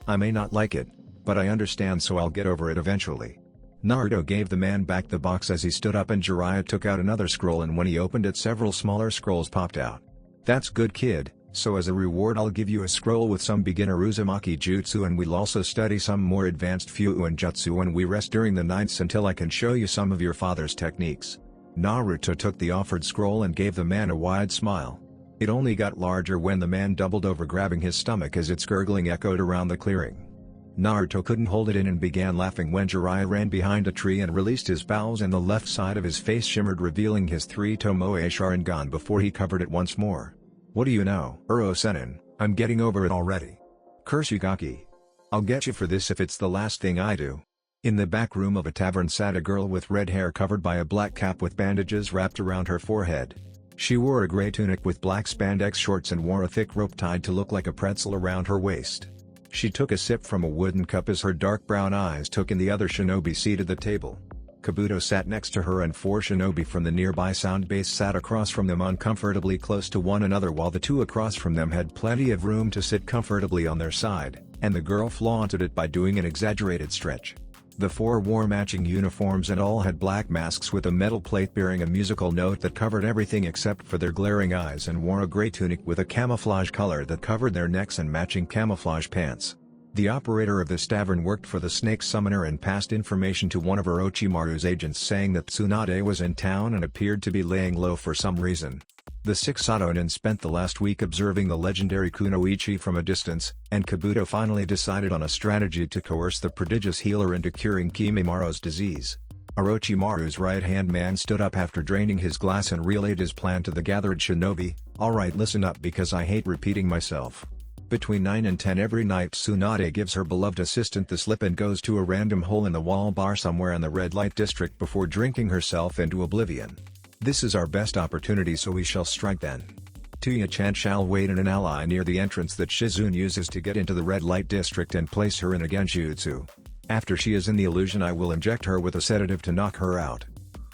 I may not like it, but I understand, so I'll get over it eventually. Naruto gave the man back the box as he stood up, and Jiraiya took out another scroll, and when he opened it several smaller scrolls popped out. That's good kid, so as a reward I'll give you a scroll with some beginner Uzumaki jutsu, and we'll also study some more advanced Fuuin jutsu when we rest during the nights until I can show you some of your father's techniques. Naruto took the offered scroll and gave the man a wide smile. It only got larger when the man doubled over, grabbing his stomach as its gurgling echoed around the clearing. Naruto couldn't hold it in and began laughing when Jiraiya ran behind a tree and released his bowels, and the left side of his face shimmered, revealing his 3 Tomoe Sharingan before he covered it once more. What do you know, Uro-sennin, I'm getting over it already. Curse you Gaki. I'll get you for this if it's the last thing I do. In the back room of a tavern sat a girl with red hair covered by a black cap with bandages wrapped around her forehead. She wore a gray tunic with black spandex shorts and wore a thick rope tied to look like a pretzel around her waist. She took a sip from a wooden cup as her dark brown eyes took in the other shinobi seated at the table. Kabuto sat next to her, and 4 shinobi from the nearby sound base sat across from them uncomfortably close to one another, while the 2 across from them had plenty of room to sit comfortably on their side, and the girl flaunted it by doing an exaggerated stretch. The 4 wore matching uniforms and all had black masks with a metal plate bearing a musical note that covered everything except for their glaring eyes, and wore a gray tunic with a camouflage color that covered their necks and matching camouflage pants. The operator of this tavern worked for the Snake Summoner and passed information to one of Orochimaru's agents saying that Tsunade was in town and appeared to be laying low for some reason. The 6 Satonin spent the last week observing the legendary Kunoichi from a distance, and Kabuto finally decided on a strategy to coerce the prodigious healer into curing Kimimara's disease. Orochimaru's right-hand man stood up after draining his glass and relayed his plan to the gathered shinobi. Alright, listen up because I hate repeating myself. Between 9 and 10 every night Tsunade gives her beloved assistant the slip and goes to a random hole in the wall bar somewhere in the red light district before drinking herself into oblivion. This is our best opportunity, so we shall strike then. Tuya-chan shall wait in an ally near the entrance that Shizune uses to get into the red light district and place her in a genjutsu. After she is in the illusion, I will inject her with a sedative to knock her out.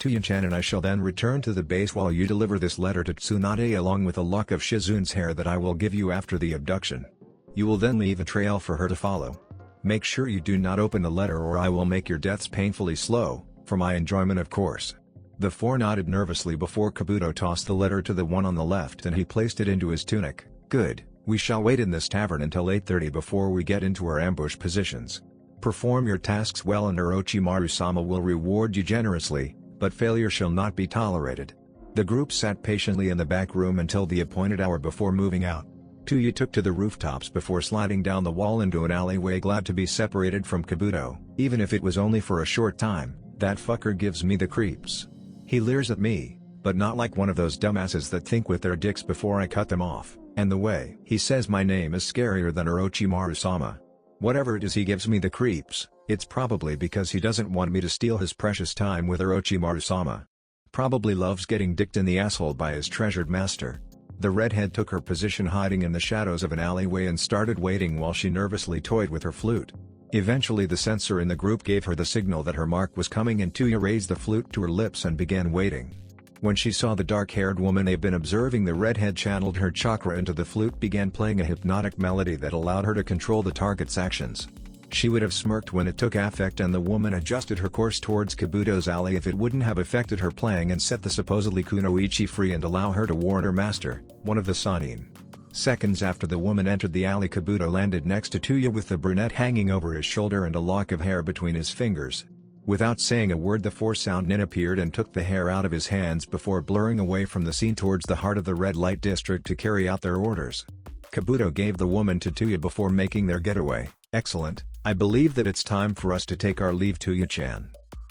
Tuya-chan and I shall then return to the base while you deliver this letter to Tsunade along with a lock of Shizune's hair that I will give you after the abduction. You will then leave a trail for her to follow. Make sure you do not open the letter or I will make your deaths painfully slow, for my enjoyment of course. The 4 nodded nervously before Kabuto tossed the letter to the one on the left and he placed it into his tunic. Good, we shall wait in this tavern until 8:30 before we get into our ambush positions. Perform your tasks well and Orochimaru-sama will reward you generously, but failure shall not be tolerated. The group sat patiently in the back room until the appointed hour before moving out. Tuya took to the rooftops before sliding down the wall into an alleyway, glad to be separated from Kabuto, even if it was only for a short time. That fucker gives me the creeps. He leers at me, but not like one of those dumbasses that think with their dicks before I cut them off, and the way he says my name is scarier than Orochimaru-sama. Whatever it is he gives me the creeps, it's probably because he doesn't want me to steal his precious time with Orochimaru-sama. Probably loves getting dicked in the asshole by his treasured master. The redhead took her position hiding in the shadows of an alleyway and started waiting while she nervously toyed with her flute. Eventually the sensor in the group gave her the signal that her mark was coming and Tuya raised the flute to her lips and began waiting. When she saw the dark-haired woman they've been observing, the redhead channeled her chakra into the flute, began playing a hypnotic melody that allowed her to control the target's actions. She would have smirked when it took effect and the woman adjusted her course towards Kabuto's alley if it wouldn't have affected her playing and set the supposedly Kunoichi free and allow her to warn her master, one of the Sannin. Seconds after the woman entered the alley, Kabuto landed next to Tuya with the brunette hanging over his shoulder and a lock of hair between his fingers. Without saying a word, the 4 sound nin appeared and took the hair out of his hands before blurring away from the scene towards the heart of the red light district to carry out their orders. Kabuto gave the woman to Tuya before making their getaway. Excellent, I believe that it's time for us to take our leave, Tuya-chan.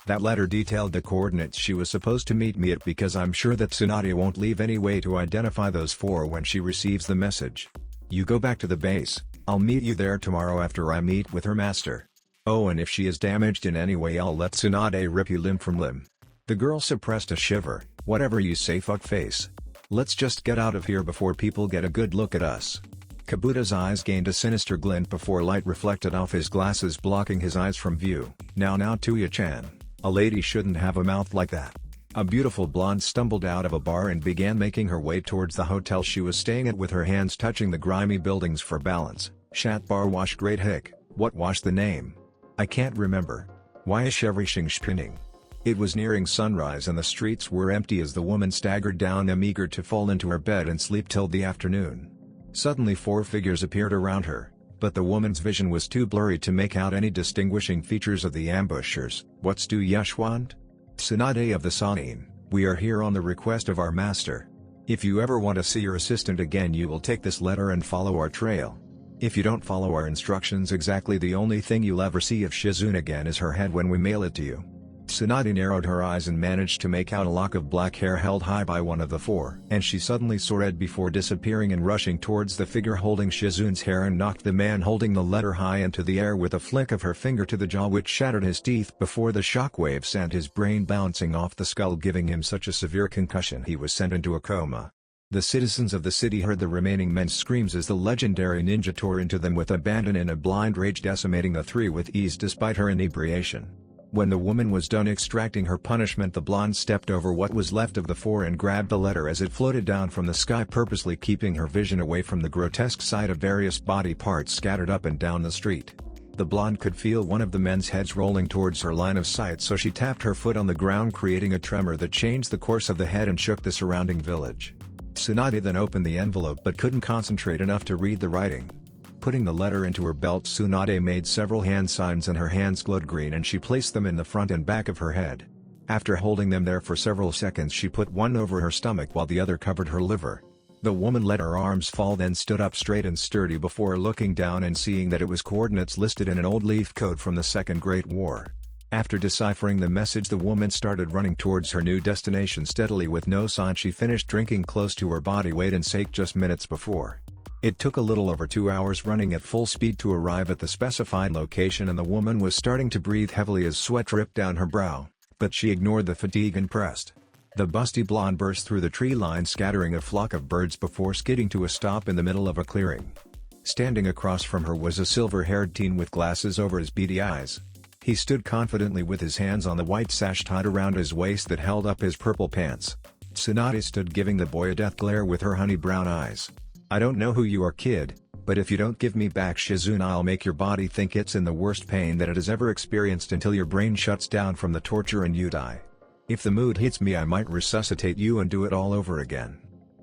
That letter detailed the coordinates she was supposed to meet me at because I'm sure that Tsunade won't leave any way to identify those 4 when she receives the message. You go back to the base, I'll meet you there tomorrow after I meet with her master. Oh, and if she is damaged in any way I'll let Tsunade rip you limb from limb. The girl suppressed a shiver, Whatever you say, fuckface. Let's just get out of here before people get a good look at us. Kabuto's eyes gained a sinister glint before light reflected off his glasses, blocking his eyes from view. Now Tuya-chan. A lady shouldn't have a mouth like that. A beautiful blonde stumbled out of a bar and began making her way towards the hotel she was staying at, with her hands touching the grimy buildings for balance. Shat bar wash, great hick. What wash the name? I can't remember. Why is everything spinning? It was nearing sunrise and the streets were empty as the woman staggered down, eager to fall into her bed and sleep till the afternoon. Suddenly 4 figures appeared around her, but the woman's vision was too blurry to make out any distinguishing features of the ambushers. What's do Yesh want? Tsunade of the Sanin, we are here on the request of our master. If you ever want to see your assistant again, you will take this letter and follow our trail. If you don't follow our instructions exactly, the only thing you'll ever see of Shizune again is her head when we mail it to you. Tsunade narrowed her eyes and managed to make out a lock of black hair held high by one of the 4, and she suddenly saw red before disappearing and rushing towards the figure holding Shizune's hair and knocked the man holding the letter high into the air with a flick of her finger to the jaw, which shattered his teeth before the shockwave sent his brain bouncing off the skull, giving him such a severe concussion he was sent into a coma. The citizens of the city heard the remaining men's screams as the legendary ninja tore into them with abandon in a blind rage, decimating the 3 with ease despite her inebriation. When the woman was done extracting her punishment, the blonde stepped over what was left of the 4 and grabbed the letter as it floated down from the sky, purposely keeping her vision away from the grotesque sight of various body parts scattered up and down the street. The blonde could feel one of the men's heads rolling towards her line of sight, so she tapped her foot on the ground, creating a tremor that changed the course of the head and shook the surrounding village. Tsunade then opened the envelope but couldn't concentrate enough to read the writing. Putting the letter into her belt, Tsunade made several hand signs and her hands glowed green, and she placed them in the front and back of her head. After holding them there for several seconds, she put one over her stomach while the other covered her liver. The woman let her arms fall, then stood up straight and sturdy before looking down and seeing that it was coordinates listed in an old leaf code from the Second Great War. After deciphering the message, the woman started running towards her new destination steadily with no sign. She finished drinking close to her body weight and sake just minutes before. It took a little over 2 hours running at full speed to arrive at the specified location, and the woman was starting to breathe heavily as sweat dripped down her brow, but she ignored the fatigue and pressed. The busty blonde burst through the tree line, scattering a flock of birds before skidding to a stop in the middle of a clearing. Standing across from her was a silver-haired teen with glasses over his beady eyes. He stood confidently with his hands on the white sash tied around his waist that held up his purple pants. Tsunade stood giving the boy a death glare with her honey brown eyes. I don't know who you are, kid, but if you don't give me back Shizune, I'll make your body think it's in the worst pain that it has ever experienced until your brain shuts down from the torture and you die. If the mood hits me, I might resuscitate you and do it all over again.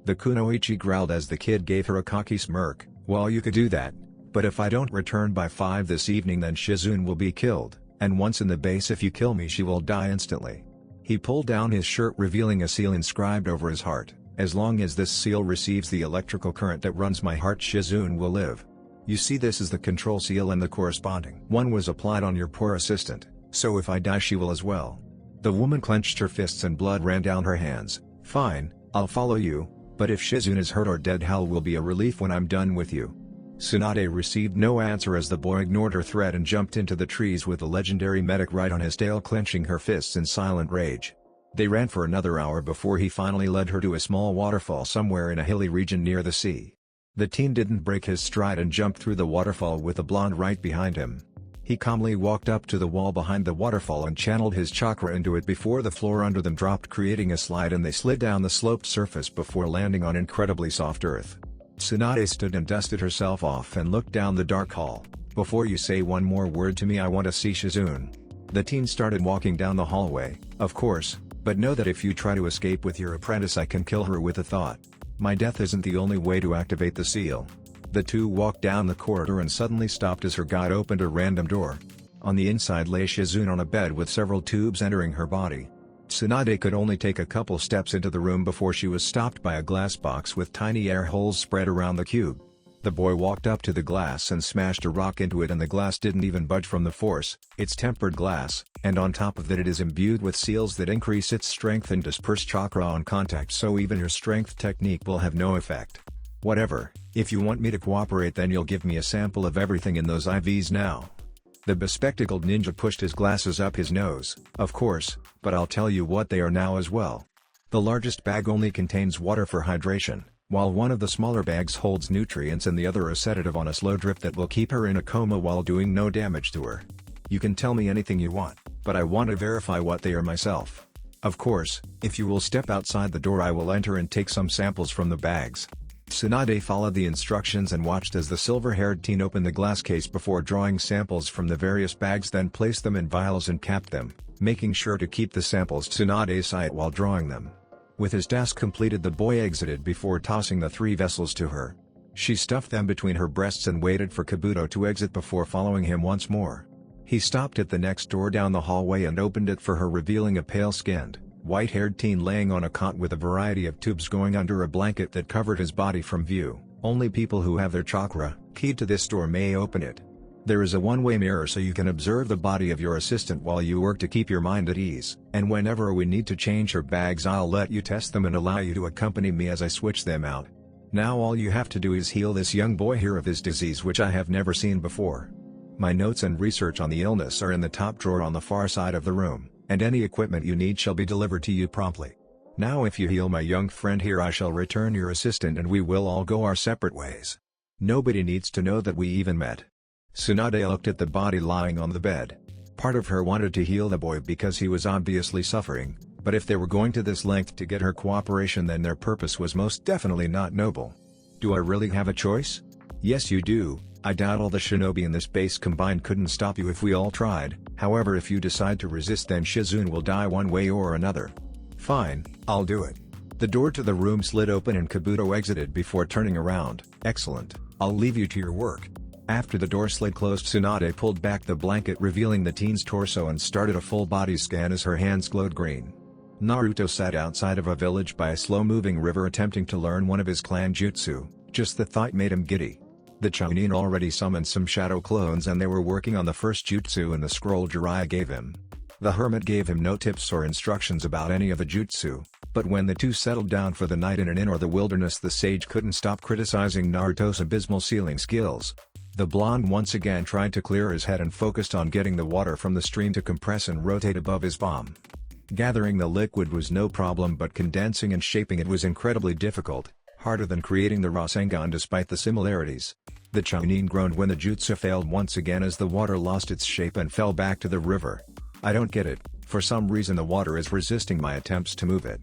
The kunoichi growled as the kid gave her a cocky smirk. Well, you could do that, but if I don't return by 5 this evening, then Shizune will be killed, and once in the base, if you kill me, she will die instantly. He pulled down his shirt, revealing a seal inscribed over his heart. As long as this seal receives the electrical current that runs my heart, Shizune will live. You see, this is the control seal, and the corresponding one was applied on your poor assistant, so if I die, she will as well. The woman clenched her fists and blood ran down her hands. Fine, I'll follow you, but if Shizune is hurt or dead, hell will be a relief when I'm done with you. Tsunade received no answer as the boy ignored her threat and jumped into the trees with the legendary medic right on his tail, clenching her fists in silent rage. They ran for another hour before he finally led her to a small waterfall somewhere in a hilly region near the sea. The teen didn't break his stride and jumped through the waterfall with the blonde right behind him. He calmly walked up to the wall behind the waterfall and channeled his chakra into it before the floor under them dropped, creating a slide, and they slid down the sloped surface before landing on incredibly soft earth. Tsunade stood and dusted herself off and looked down the dark hall. Before you say one more word to me, I want to see Shizune. The teen started walking down the hallway. Of course. But know that if you try to escape with your apprentice, I can kill her with a thought. My death isn't the only way to activate the seal. The two walked down the corridor and suddenly stopped as her guide opened a random door. On the inside lay Shizune on a bed with several tubes entering her body. Tsunade could only take a couple steps into the room before she was stopped by a glass box with tiny air holes spread around the cube. The boy walked up to the glass and smashed a rock into it, and the glass didn't even budge from the force. It's tempered glass, and on top of that it is imbued with seals that increase its strength and disperse chakra on contact, so even your strength technique will have no effect. Whatever, if you want me to cooperate, then you'll give me a sample of everything in those IVs now. The bespectacled ninja pushed his glasses up his nose. Of course, but I'll tell you what they are now as well. The largest bag only contains water for hydration, while one of the smaller bags holds nutrients and the other a sedative on a slow drip that will keep her in a coma while doing no damage to her. You can tell me anything you want, but I want to verify what they are myself. Of course, if you will step outside the door I will enter and take some samples from the bags. Tsunade followed the instructions and watched as the silver-haired teen opened the glass case before drawing samples from the various bags, then placed them in vials and capped them, making sure to keep the samples Tsunade's sight while drawing them. With his task completed, the boy exited before tossing the 3 vessels to her. She stuffed them between her breasts and waited for Kabuto to exit before following him once more. He stopped at the next door down the hallway and opened it for her, revealing a pale-skinned, white-haired teen laying on a cot with a variety of tubes going under a blanket that covered his body from view. Only people who have their chakra keyed to this door may open it. There is a one-way mirror so you can observe the body of your assistant while you work to keep your mind at ease, and whenever we need to change her bags I'll let you test them and allow you to accompany me as I switch them out. Now all you have to do is heal this young boy here of his disease, which I have never seen before. My notes and research on the illness are in the top drawer on the far side of the room, and any equipment you need shall be delivered to you promptly. Now if you heal my young friend here I shall return your assistant and we will all go our separate ways. Nobody needs to know that we even met. Tsunade looked at the body lying on the bed. Part of her wanted to heal the boy because he was obviously suffering, but if they were going to this length to get her cooperation then their purpose was most definitely not noble. Do I really have a choice? Yes you do. I doubt all the shinobi in this base combined couldn't stop you if we all tried. However, if you decide to resist then Shizune will die one way or another. Fine, I'll do it. The door to the room slid open and Kabuto exited before turning around. Excellent, I'll leave you to your work. After the door slid closed, Tsunade pulled back the blanket revealing the teen's torso and started a full body scan as her hands glowed green. Naruto sat outside of a village by a slow-moving river attempting to learn one of his clan jutsu. Just the thought made him giddy. The Chunin already summoned some shadow clones and they were working on the first jutsu in the scroll Jiraiya gave him. The hermit gave him no tips or instructions about any of the jutsu, but when the two settled down for the night in an inn or the wilderness the sage couldn't stop criticizing Naruto's abysmal sealing skills. The blonde once again tried to clear his head and focused on getting the water from the stream to compress and rotate above his palm. Gathering the liquid was no problem, but condensing and shaping it was incredibly difficult, harder than creating the Rasengan despite the similarities. The Chunin groaned when the jutsu failed once again as the water lost its shape and fell back to the river. I don't get it, for some reason the water is resisting my attempts to move it.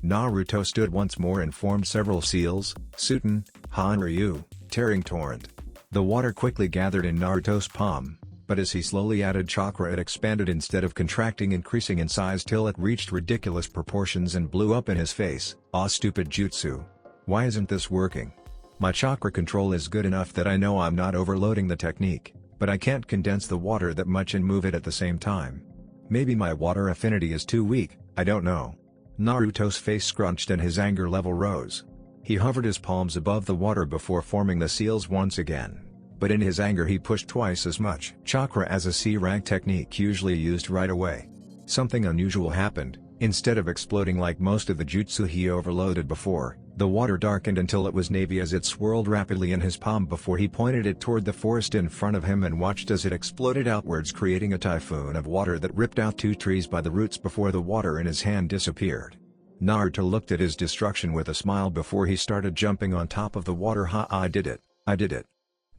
Naruto stood once more and formed several seals, Suten, Hanryu, Tearing Torrent. The water quickly gathered in Naruto's palm, but as he slowly added chakra it expanded instead of contracting, increasing in size till it reached ridiculous proportions and blew up in his face. Ah, stupid jutsu. Why isn't this working? My chakra control is good enough that I know I'm not overloading the technique, but I can't condense the water that much and move it at the same time. Maybe my water affinity is too weak, I don't know. Naruto's face scrunched and his anger level rose. He hovered his palms above the water before forming the seals once again, but in his anger he pushed twice as much chakra as a C-rank technique usually used right away. Something unusual happened. Instead of exploding like most of the jutsu he overloaded before, the water darkened until it was navy as it swirled rapidly in his palm before he pointed it toward the forest in front of him and watched as it exploded outwards, creating a typhoon of water that ripped out 2 trees by the roots before the water in his hand disappeared. Naruto looked at his destruction with a smile before he started jumping on top of the water. Ha, I did it, I did it.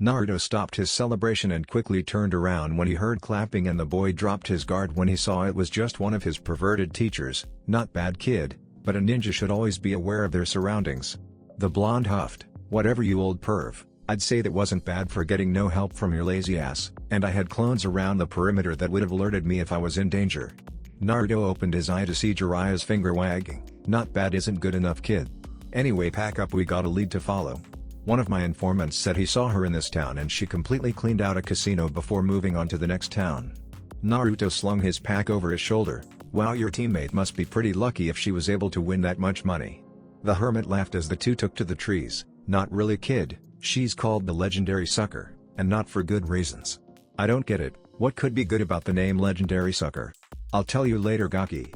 Naruto stopped his celebration and quickly turned around when he heard clapping, and the boy dropped his guard when he saw it was just one of his perverted teachers. Not bad kid, but a ninja should always be aware of their surroundings. The blonde huffed, whatever you old perv, I'd say that wasn't bad for getting no help from your lazy ass, and I had clones around the perimeter that would have alerted me if I was in danger. Naruto opened his eye to see Jiraiya's finger wagging. Not bad isn't good enough kid. Anyway, pack up, we got a lead to follow. One of my informants said he saw her in this town and she completely cleaned out a casino before moving on to the next town. Naruto slung his pack over his shoulder. Wow, your teammate must be pretty lucky if she was able to win that much money. The hermit laughed as the two took to the trees. Not really kid, she's called the legendary sucker, and not for good reasons. I don't get it, what could be good about the name legendary sucker? I'll tell you later, Gaki.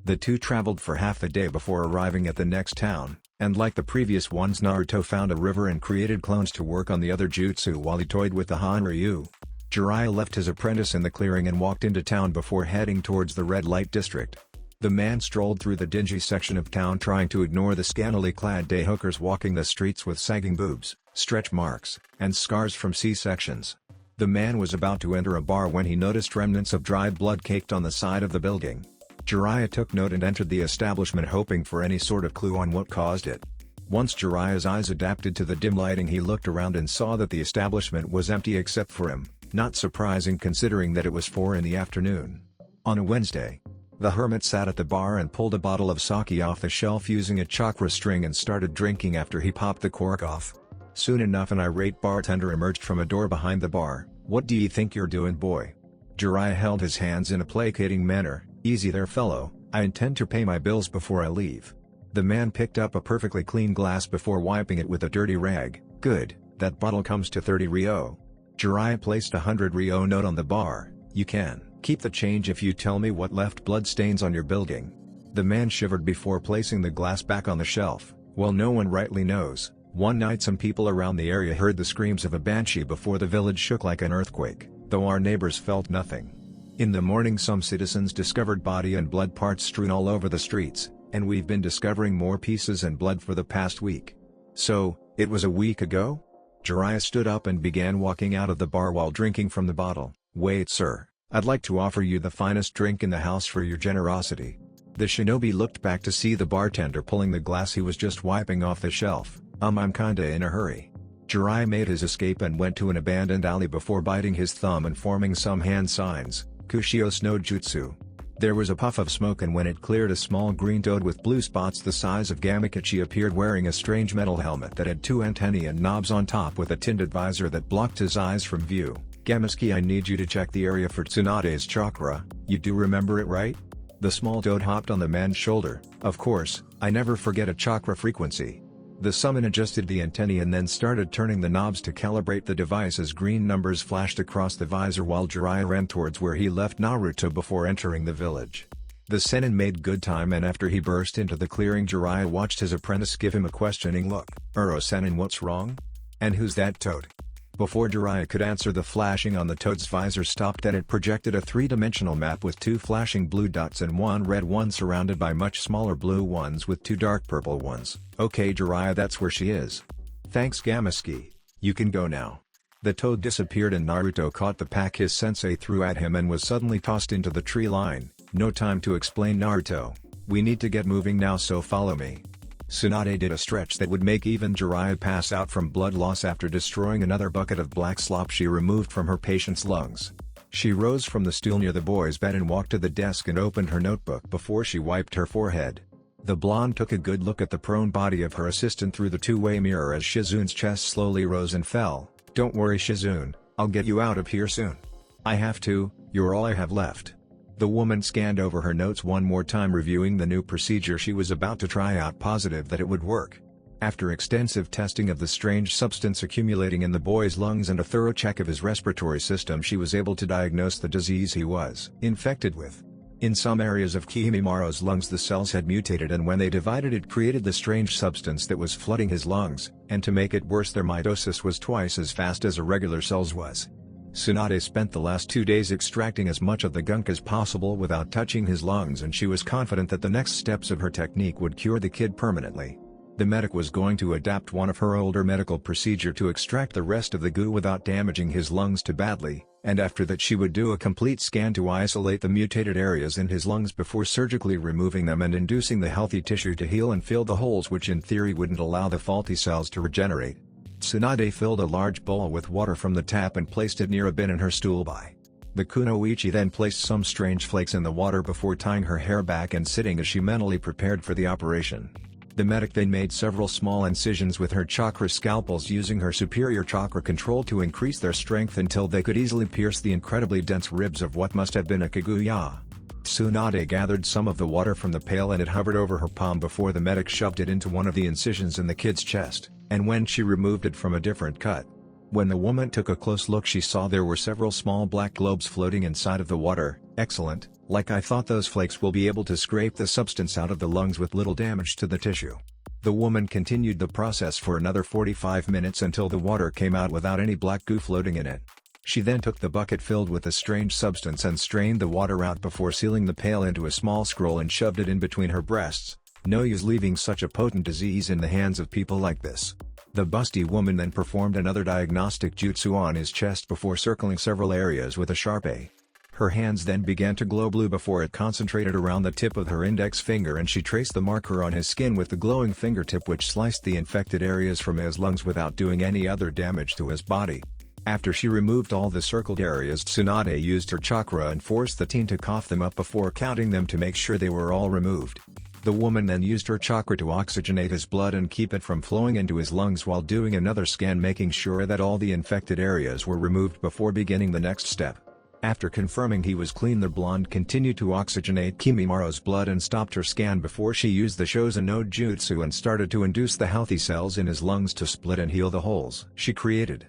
The two traveled for half the day before arriving at the next town, and like the previous ones Naruto found a river and created clones to work on the other jutsu while he toyed with the Hanryu. Jiraiya left his apprentice in the clearing and walked into town before heading towards the red light district. The man strolled through the dingy section of town trying to ignore the scantily clad day hookers walking the streets with sagging boobs, stretch marks, and scars from C-sections. The man was about to enter a bar when he noticed remnants of dried blood caked on the side of the building. Jiraiya took note and entered the establishment hoping for any sort of clue on what caused it. Once Jiraiya's eyes adapted to the dim lighting, he looked around and saw that the establishment was empty except for him, not surprising considering that it was 4 in the afternoon. On a Wednesday, the hermit sat at the bar and pulled a bottle of sake off the shelf using a chakra string and started drinking after he popped the cork off. Soon enough an irate bartender emerged from a door behind the bar. "What do you think you're doing, boy?" Jiraiya held his hands in a placating manner. "Easy there, fellow, I intend to pay my bills before I leave." The man picked up a perfectly clean glass before wiping it with a dirty rag. "Good, that bottle comes to 30 ryo. Jiraiya placed a 100 ryo note on the bar. "You can keep the change if you tell me what left blood stains on your building." The man shivered before placing the glass back on the shelf. "Well, no one rightly knows. One night some people around the area heard the screams of a banshee before the village shook like an earthquake, though our neighbors felt nothing. In the morning some citizens discovered body and blood parts strewn all over the streets, and we've been discovering more pieces and blood for the past week." "So, it was a week ago?" Jiraiya stood up and began walking out of the bar while drinking from the bottle. "Wait, sir, I'd like to offer you the finest drink in the house for your generosity." The shinobi looked back to see the bartender pulling the glass he was just wiping off the shelf. I'm kinda in a hurry." Jiraiya made his escape and went to an abandoned alley before biting his thumb and forming some hand signs, Kushios no Jutsu. There was a puff of smoke, and when it cleared, a small green toad with blue spots the size of Namikaze appeared wearing a strange metal helmet that had 2 antennae and knobs on top with a tinted visor that blocked his eyes from view. "Namikaze, I need you to check the area for Tsunade's chakra, you do remember it, right?" The small toad hopped on the man's shoulder. "Of course, I never forget a chakra frequency." The summon adjusted the antennae and then started turning the knobs to calibrate the device as green numbers flashed across the visor while Jiraiya ran towards where he left Naruto before entering the village. The Sennin made good time, and after he burst into the clearing, Jiraiya watched his apprentice give him a questioning look. "Sennin, what's wrong? And who's that toad?" Before Jiraiya could answer, the flashing on the toad's visor stopped and it projected a 3-dimensional map with 2 flashing blue dots and 1 red one surrounded by much smaller blue ones with 2 dark purple ones. "Okay, Jiraiya, that's where she is. Thanks, Namikaze. You can go now." The toad disappeared and Naruto caught the pack his sensei threw at him and was suddenly tossed into the tree line. "No time to explain, Naruto. We need to get moving now, so follow me." Tsunade did a stretch that would make even Jiraiya pass out from blood loss after destroying another bucket of black slop she removed from her patient's lungs. She rose from the stool near the boy's bed and walked to the desk and opened her notebook before she wiped her forehead. The blonde took a good look at the prone body of her assistant through the two-way mirror as Shizune's chest slowly rose and fell. "Don't worry, Shizune, I'll get you out of here soon. I have to, you're all I have left." The woman scanned over her notes one more time, reviewing the new procedure she was about to try out, positive that it would work. After extensive testing of the strange substance accumulating in the boy's lungs and a thorough check of his respiratory system, she was able to diagnose the disease he was infected with. In some areas of Kihimimaru's lungs the cells had mutated, and when they divided it created the strange substance that was flooding his lungs, and to make it worse their mitosis was twice as fast as a regular cell's was. Tsunade spent the last 2 days extracting as much of the gunk as possible without touching his lungs, and she was confident that the next steps of her technique would cure the kid permanently. The medic was going to adapt one of her older medical procedure to extract the rest of the goo without damaging his lungs too badly, and after that she would do a complete scan to isolate the mutated areas in his lungs before surgically removing them and inducing the healthy tissue to heal and fill the holes which in theory wouldn't allow the faulty cells to regenerate. Tsunade filled a large bowl with water from the tap and placed it near a bin in her stool by. The kunoichi then placed some strange flakes in the water before tying her hair back and sitting as she mentally prepared for the operation. The medic then made several small incisions with her chakra scalpels using her superior chakra control to increase their strength until they could easily pierce the incredibly dense ribs of what must have been a Kaguya. Tsunade gathered some of the water from the pail and it hovered over her palm before the medic shoved it into one of the incisions in the kid's chest, and when she removed it from a different cut. When the woman took a close look, she saw there were several small black globes floating inside of the water. "Excellent, like I thought, those flakes will be able to scrape the substance out of the lungs with little damage to the tissue." The woman continued the process for another 45 minutes until the water came out without any black goo floating in it. She then took the bucket filled with a strange substance and strained the water out before sealing the pail into a small scroll and shoved it in between her breasts. No use leaving such a potent disease in the hands of people like this. The busty woman then performed another diagnostic jutsu on his chest before circling several areas with a Sharpie. Her hands then began to glow blue before it concentrated around the tip of her index finger, and she traced the marker on his skin with the glowing fingertip, which sliced the infected areas from his lungs without doing any other damage to his body. After she removed all the circled areas, Tsunade used her chakra and forced the teen to cough them up before counting them to make sure they were all removed. The woman then used her chakra to oxygenate his blood and keep it from flowing into his lungs while doing another scan, making sure that all the infected areas were removed before beginning the next step. After confirming he was clean, the blonde continued to oxygenate Kimimara's blood and stopped her scan before she used the Shosen no Jutsu and started to induce the healthy cells in his lungs to split and heal the holes she created.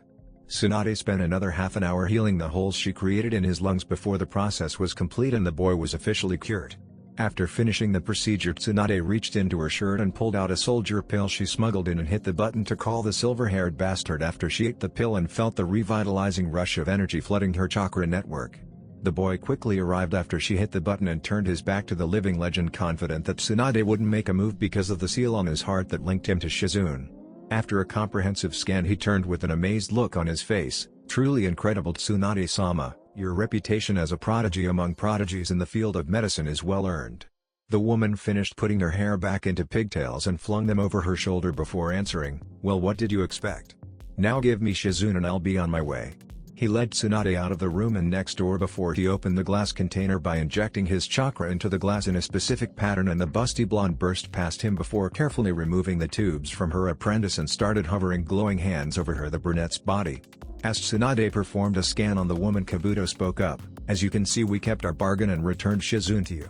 Tsunade spent another half an hour healing the holes she created in his lungs before the process was complete and the boy was officially cured. After finishing the procedure, Tsunade reached into her shirt and pulled out a soldier pill she smuggled in and hit the button to call the silver-haired bastard after she ate the pill and felt the revitalizing rush of energy flooding her chakra network. The boy quickly arrived after she hit the button and turned his back to the living legend, confident that Tsunade wouldn't make a move because of the seal on his heart that linked him to Shizune. After a comprehensive scan, he turned with an amazed look on his face. "Truly incredible, Tsunade-sama. Your reputation as a prodigy among prodigies in the field of medicine is well earned." The woman finished putting her hair back into pigtails and flung them over her shoulder before answering, "Well, what did you expect? Now give me Shizune and I'll be on my way." He led Tsunade out of the room and next door before he opened the glass container by injecting his chakra into the glass in a specific pattern, and the busty blonde burst past him before carefully removing the tubes from her apprentice and started hovering glowing hands over her the brunette's body. As Tsunade performed a scan on the woman, Kabuto spoke up, "As you can see, we kept our bargain and returned Shizune to you.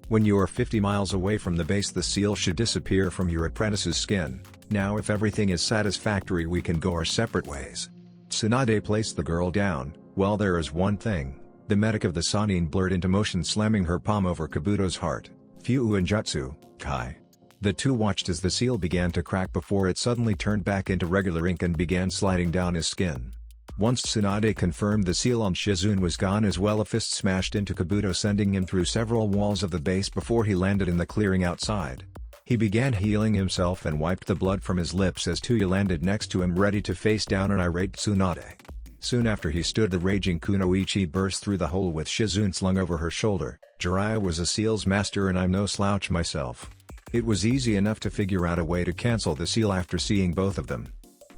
When you are 50 miles away from the base, the seal should disappear from your apprentice's skin. Now if everything is satisfactory, we can go our separate ways." Tsunade placed the girl down. "Well, there is one thing." The medic of the Sannin blurred into motion, slamming her palm over Kabuto's heart. "Fu and Jutsu, Kai." The two watched as the seal began to crack before it suddenly turned back into regular ink and began sliding down his skin. Once Tsunade confirmed the seal on Shizune was gone as well, a fist smashed into Kabuto, sending him through several walls of the base before he landed in the clearing outside. He began healing himself and wiped the blood from his lips as Tuya landed next to him, ready to face down an irate Tsunade. Soon after he stood, the raging Kunoichi burst through the hole with Shizune slung over her shoulder. "Jiraiya was a seal's master and I'm no slouch myself. It was easy enough to figure out a way to cancel the seal after seeing both of them.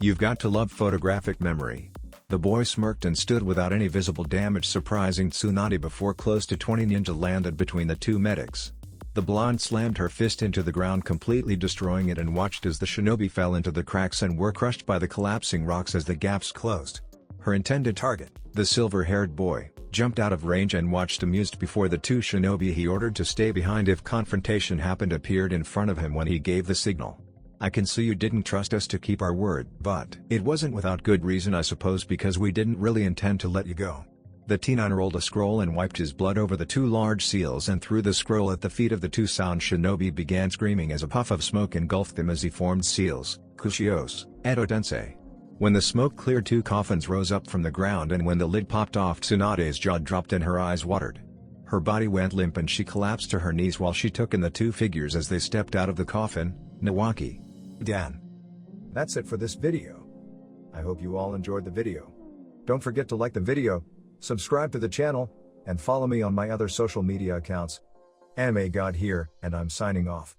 You've got to love photographic memory." The boy smirked and stood without any visible damage, surprising Tsunade before close to 20 ninja landed between the two medics. The blonde slammed her fist into the ground, completely destroying it, and watched as the shinobi fell into the cracks and were crushed by the collapsing rocks as the gaps closed. Her intended target, the silver-haired boy, jumped out of range and watched amused before the two shinobi he ordered to stay behind if confrontation happened appeared in front of him when he gave the signal. "I can see you didn't trust us to keep our word, but it wasn't without good reason, I suppose, because we didn't really intend to let you go." The teen unrolled a scroll and wiped his blood over the two large seals and threw the scroll at the feet of the two sound shinobi, began screaming as a puff of smoke engulfed them as he formed seals. "Kushios, Edo Tensei." When the smoke cleared, two coffins rose up from the ground, and when the lid popped off, Tsunade's jaw dropped and her eyes watered. Her body went limp and she collapsed to her knees while she took in the two figures as they stepped out of the coffin. Nawaki. Dan. That's it for this video. I hope you all enjoyed the video. Don't forget to like the video, subscribe to the channel, and follow me on my other social media accounts. Anime God here, and I'm signing off.